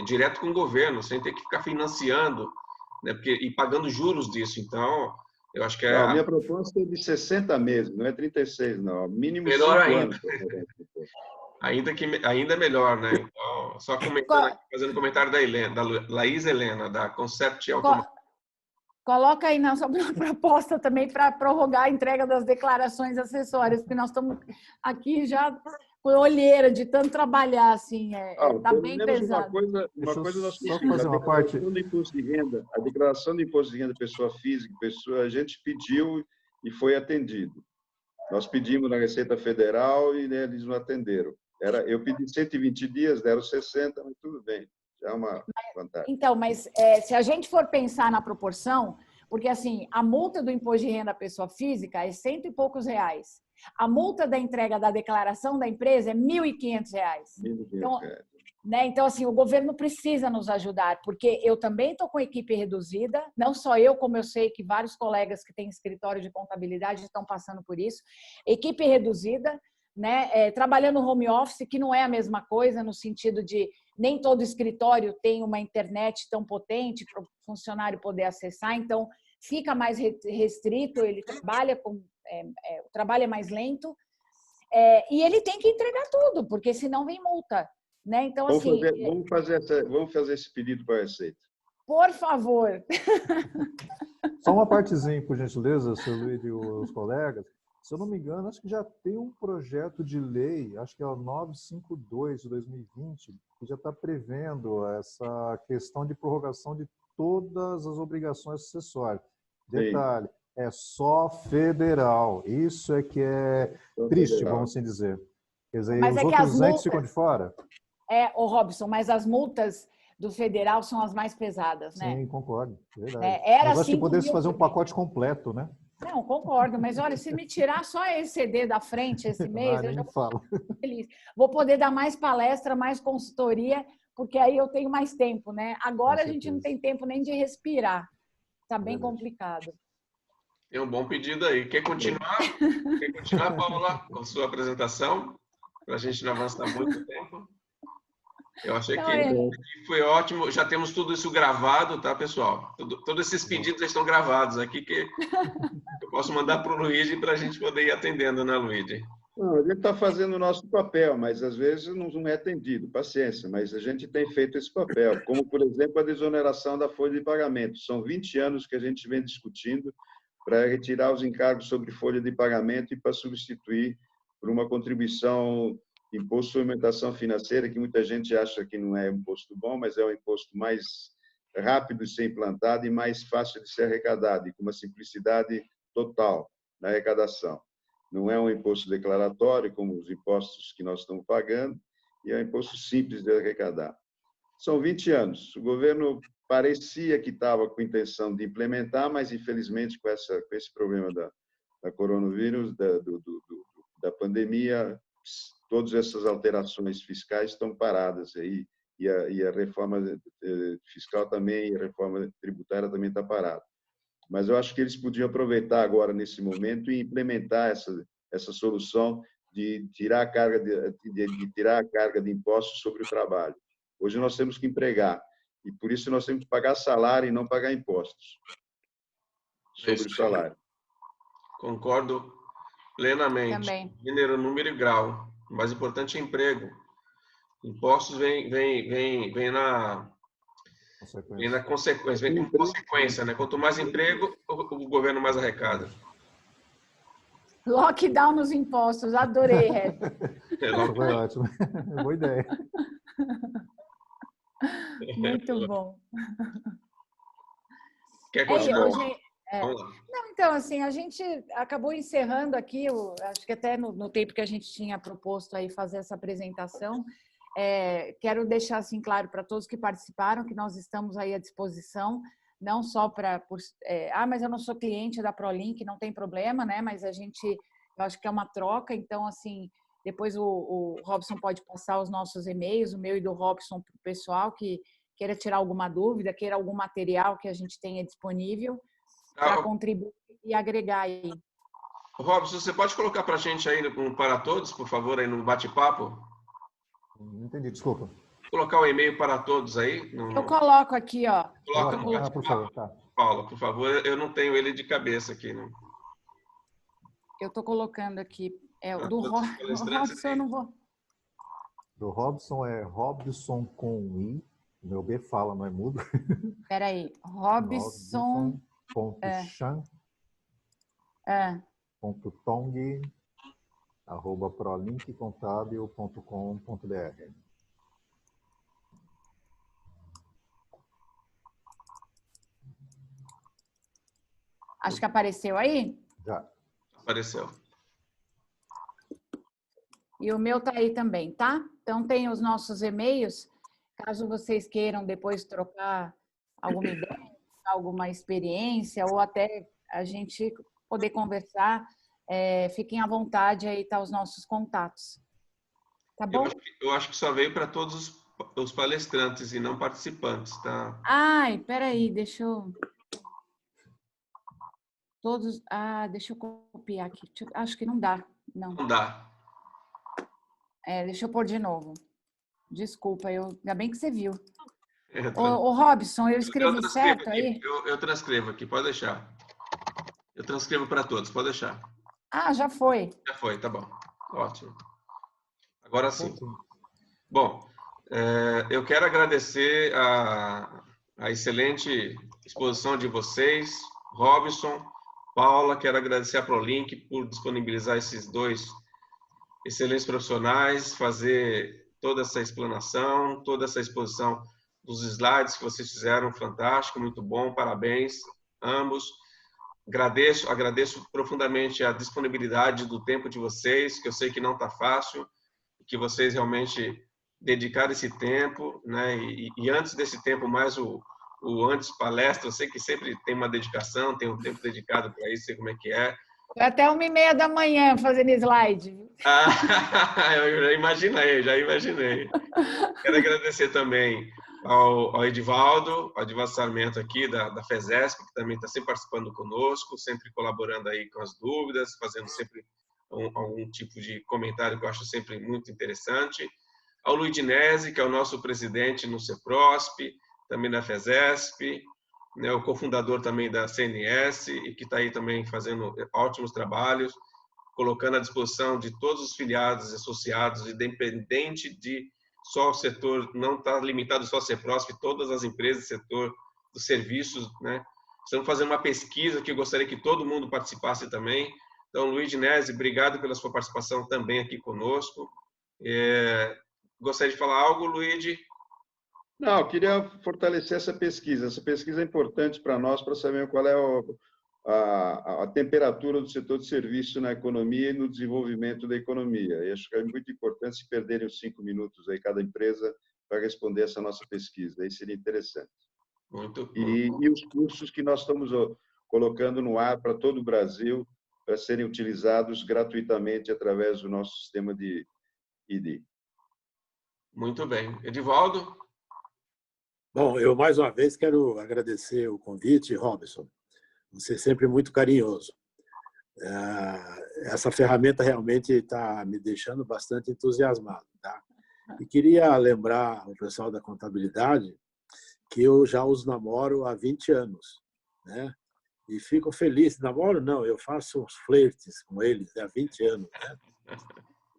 direto com o governo, sem ter que ficar financiando, né, e pagando juros disso. Então, eu acho que Não, a minha proposta é de 60 meses, não é 36, não. Mínimo melhor 5 ainda. anos. Ainda melhor, né? Então, só comentando aqui, fazendo comentário da Helena, da Laís Helena, da Concept Automotive. Coloca aí na sua proposta também para prorrogar a entrega das declarações acessórias, porque nós estamos aqui já com olheira de tanto trabalhar, assim, tá bem pesado. Uma coisa nós só fazer uma parte. Do imposto de renda, a declaração de imposto de renda pessoa física, a gente pediu e foi atendido. Nós pedimos na Receita Federal e, né, eles não atenderam. Eu pedi 120 dias, deram 60, mas tudo bem. Já é uma vantagem. Então, mas se a gente for pensar na proporção, porque assim, a multa do imposto de renda à pessoa física é R$100 e poucos. A multa da entrega da declaração da empresa é R$1.500. Então, né, então, assim, o governo precisa nos ajudar, porque eu também estou com equipe reduzida, não só eu, como eu sei que vários colegas que têm escritório de contabilidade estão passando por isso. Equipe reduzida, né, trabalhando home office, que não é a mesma coisa, no sentido de nem todo escritório tem uma internet tão potente para o funcionário poder acessar, então fica mais restrito, ele trabalha o trabalho é mais lento, e ele tem que entregar tudo, porque senão vem multa, né? Então, assim, vamos fazer esse pedido para a Receita. Por favor. Só uma partezinha, por gentileza, seu Luiz e os colegas. Se eu não me engano, acho que já tem um projeto de lei, acho que é o 952 de 2020, que já está prevendo essa questão de prorrogação de todas as obrigações acessórias. Detalhe, é só federal. Isso é que é triste, federal. Vamos assim dizer. Quer dizer, mas os outros entes ficam de fora. Ô Robson, mas as multas do federal são as mais pesadas, né? Sim, concordo. Verdade. Era mas acho que pudesse fazer um pacote completo, né? Não, concordo, mas olha, se me tirar só esse CD da frente esse mês, eu já vou ficar feliz. Vou poder dar mais palestra, mais consultoria, porque aí eu tenho mais tempo, né? Agora a gente não tem tempo nem de respirar. Está bem complicado. Tem um bom pedido aí. Quer continuar? Paula, com a sua apresentação? Para a gente não avançar muito tempo. Eu achei que foi ótimo. Já temos tudo isso gravado, tá, pessoal? Todos esses pedidos estão gravados aqui, que eu posso mandar para o Luigi para a gente poder ir atendendo, né, Luigi? Não, a gente está fazendo o nosso papel, mas às vezes não é atendido. Paciência, mas a gente tem feito esse papel. Como, por exemplo, a desoneração da folha de pagamento. São 20 anos que a gente vem discutindo para retirar os encargos sobre folha de pagamento e para substituir por uma contribuição imposto sobre movimentação financeira, que muita gente acha que não é um imposto bom, mas é um imposto mais rápido de ser implantado e mais fácil de ser arrecadado, e com uma simplicidade total na arrecadação. Não é um imposto declaratório, como os impostos que nós estamos pagando, e é um imposto simples de arrecadar. São 20 anos. O governo parecia que estava com intenção de implementar, mas, infelizmente, com esse problema da coronavírus, da pandemia, todas essas alterações fiscais estão paradas aí, e a reforma fiscal também, e a reforma tributária também está parada. Mas eu acho que eles podiam aproveitar agora, nesse momento, e implementar essa solução de tirar a carga de impostos sobre o trabalho. Hoje nós temos que empregar, e por isso nós temos que pagar salário e não pagar impostos sobre o salário. Concordo plenamente. Também. Gênero, número e grau. O mais importante é emprego. Impostos vem na consequência, vem como consequência, né? Quanto mais emprego, o governo mais arrecada. Lockdown nos impostos, adorei, Red. Foi ótimo. Boa ideia. Muito bom. Quer continuar? Não, então, assim, a gente acabou encerrando aqui, acho que até no tempo que a gente tinha proposto aí fazer essa apresentação. Quero deixar assim claro para todos que participaram que nós estamos aí à disposição, não só mas eu não sou cliente da ProLink, não tem problema, né? Mas eu acho que é uma troca, então, assim, depois o Robson pode passar os nossos e-mails, o meu e do Robson, para o pessoal que queira tirar alguma dúvida, queira algum material que a gente tenha disponível para contribuir e agregar aí. Robson, você pode colocar para a gente aí no para todos, por favor, aí no bate-papo? Não entendi, desculpa. Colocar o e-mail para todos aí? Eu coloco aqui, ó. Coloca no por bate-papo. favor, tá. Paula, por favor, eu não tenho ele de cabeça aqui, não. Eu estou colocando aqui. Ah, Do todos os palestrantes Robson, eu não vou. Do Robson é Robson com I. Meu B fala, não é mudo. Espera aí. Robson. Chan. .tong @prolinkcontábil.com.br. Acho que apareceu aí. Já. Apareceu. E o meu tá aí também, tá? Então tem os nossos e-mails. Caso vocês queiram depois trocar alguma ideia, alguma experiência, ou até a gente poder conversar, fiquem à vontade, aí tá os nossos contatos. Tá bom? Eu acho que só veio para todos os palestrantes e não participantes, tá? Ai, peraí, deixa eu... Todos... deixa eu copiar aqui. Acho que não dá. Não. Não dá. Deixa eu pôr de novo. Desculpa, ainda bem que você viu. Ô, Robson, eu escrevi certo aí? Eu transcrevo aqui, pode deixar. Eu transcrevo para todos, pode deixar. Já foi. Já foi, tá bom. Ótimo. Agora sim. Bom, eu quero agradecer a excelente exposição de vocês, Robson, Paula, quero agradecer a ProLink por disponibilizar esses dois excelentes profissionais, fazer toda essa explanação, toda essa exposição dos slides que vocês fizeram, fantástico, muito bom, parabéns, ambos. Agradeço profundamente a disponibilidade do tempo de vocês, que eu sei que não está fácil, que vocês realmente dedicaram esse tempo, né? E antes desse tempo, mais o antes palestra, eu sei que sempre tem uma dedicação, tem um tempo dedicado para isso, sei como é que é. Foi até 1h30 da manhã fazendo slide. Eu já imaginei. Quero agradecer também ao Edivaldo Sarmento aqui da FESESP, que também está sempre participando conosco, sempre colaborando aí com as dúvidas, fazendo sempre algum tipo de comentário que eu acho sempre muito interessante. Ao Luiz Dinesi, que é o nosso presidente no CEPROSP, também da FESESP, né, o cofundador também da CNS, e que está aí também fazendo ótimos trabalhos, colocando à disposição de todos os filiados e associados, independente de só o setor, não está limitado só ao CEPROSP, todas as empresas do setor dos serviços, né? Estamos fazendo uma pesquisa que eu gostaria que todo mundo participasse também. Então, Luiz Dinesi, obrigado pela sua participação também aqui conosco. Gostaria de falar algo, Luiz? Não, eu queria fortalecer essa pesquisa. Essa pesquisa é importante para nós, para saber qual é a temperatura do setor de serviço na economia e no desenvolvimento da economia. E acho que é muito importante se perderem os 5 minutos aí cada empresa para responder essa nossa pesquisa. Aí seria interessante. Muito bom. E os cursos que nós estamos colocando no ar para todo o Brasil para serem utilizados gratuitamente através do nosso sistema de ID. Muito bem. Edivaldo? Bom, eu mais uma vez quero agradecer o convite, Robson. Você é sempre muito carinhoso. Essa ferramenta realmente está me deixando bastante entusiasmado. Tá? E queria lembrar o pessoal da contabilidade que eu já os namoro há 20 anos. Né? E fico feliz. Namoro não, eu faço uns flertes com eles há 20 anos. Né?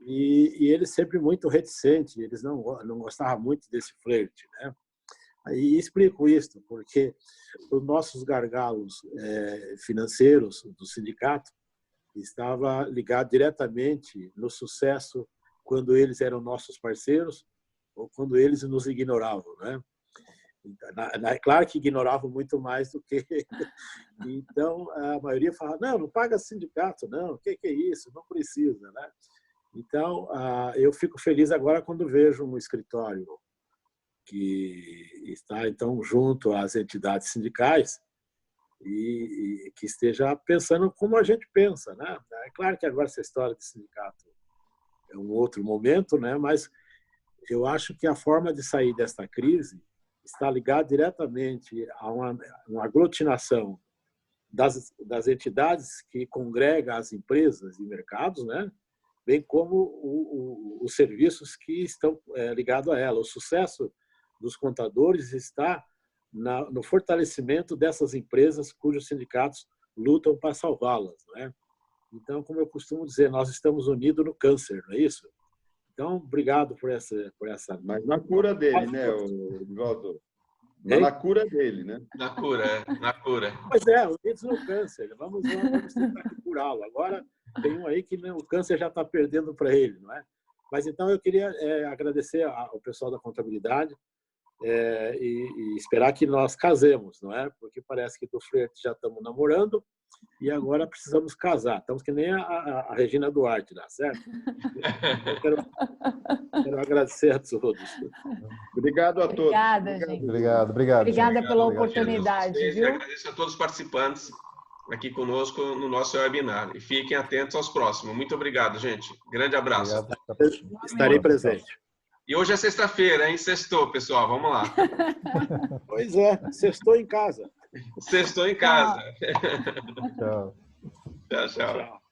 E eles sempre muito reticentes, eles não gostavam muito desse flerte. Né? E explico isso, porque os nossos gargalos financeiros do sindicato estava ligado diretamente no sucesso quando eles eram nossos parceiros ou quando eles nos ignoravam, né? Claro que ignoravam muito mais do que... Então, a maioria falava, não paga sindicato, não, o que é isso? Não precisa, né? Então, eu fico feliz agora quando vejo um escritório que está, então, junto às entidades sindicais e que esteja pensando como a gente pensa, né? É claro que agora essa história de sindicato é um outro momento, né? Mas eu acho que a forma de sair desta crise está ligada diretamente a uma aglutinação das entidades que congregam as empresas e mercados, né? Bem como os serviços que estão ligados a ela. O sucesso dos contadores está no fortalecimento dessas empresas cujos sindicatos lutam para salvá-las, né? Então, como eu costumo dizer, nós estamos unidos no câncer, não é isso? Então, obrigado por essa... Mas na cura dele, né, Edvaldo? Na cura dele, né? Na cura. Pois é, unidos no câncer. Vamos tentar curá-lo. Agora, tem um aí que o câncer já está perdendo para ele, não é? Mas, então, eu queria agradecer ao pessoal da contabilidade e esperar que nós casemos, não é? Porque parece que do flerte já estamos namorando e agora precisamos casar. Estamos que nem a Regina Duarte, lá, certo? Quero agradecer a todos. Obrigado a todos. Obrigada, gente. Obrigado. Obrigada pela oportunidade, viu? Agradeço a todos os participantes aqui conosco no nosso webinar. E fiquem atentos aos próximos. Muito obrigado, gente. Grande abraço. Obrigado. Estarei presente. E hoje é sexta-feira, hein? Sextou, pessoal. Vamos lá. Pois é, sextou em casa. Sextou em casa. Tchau. Tchau. Tchau.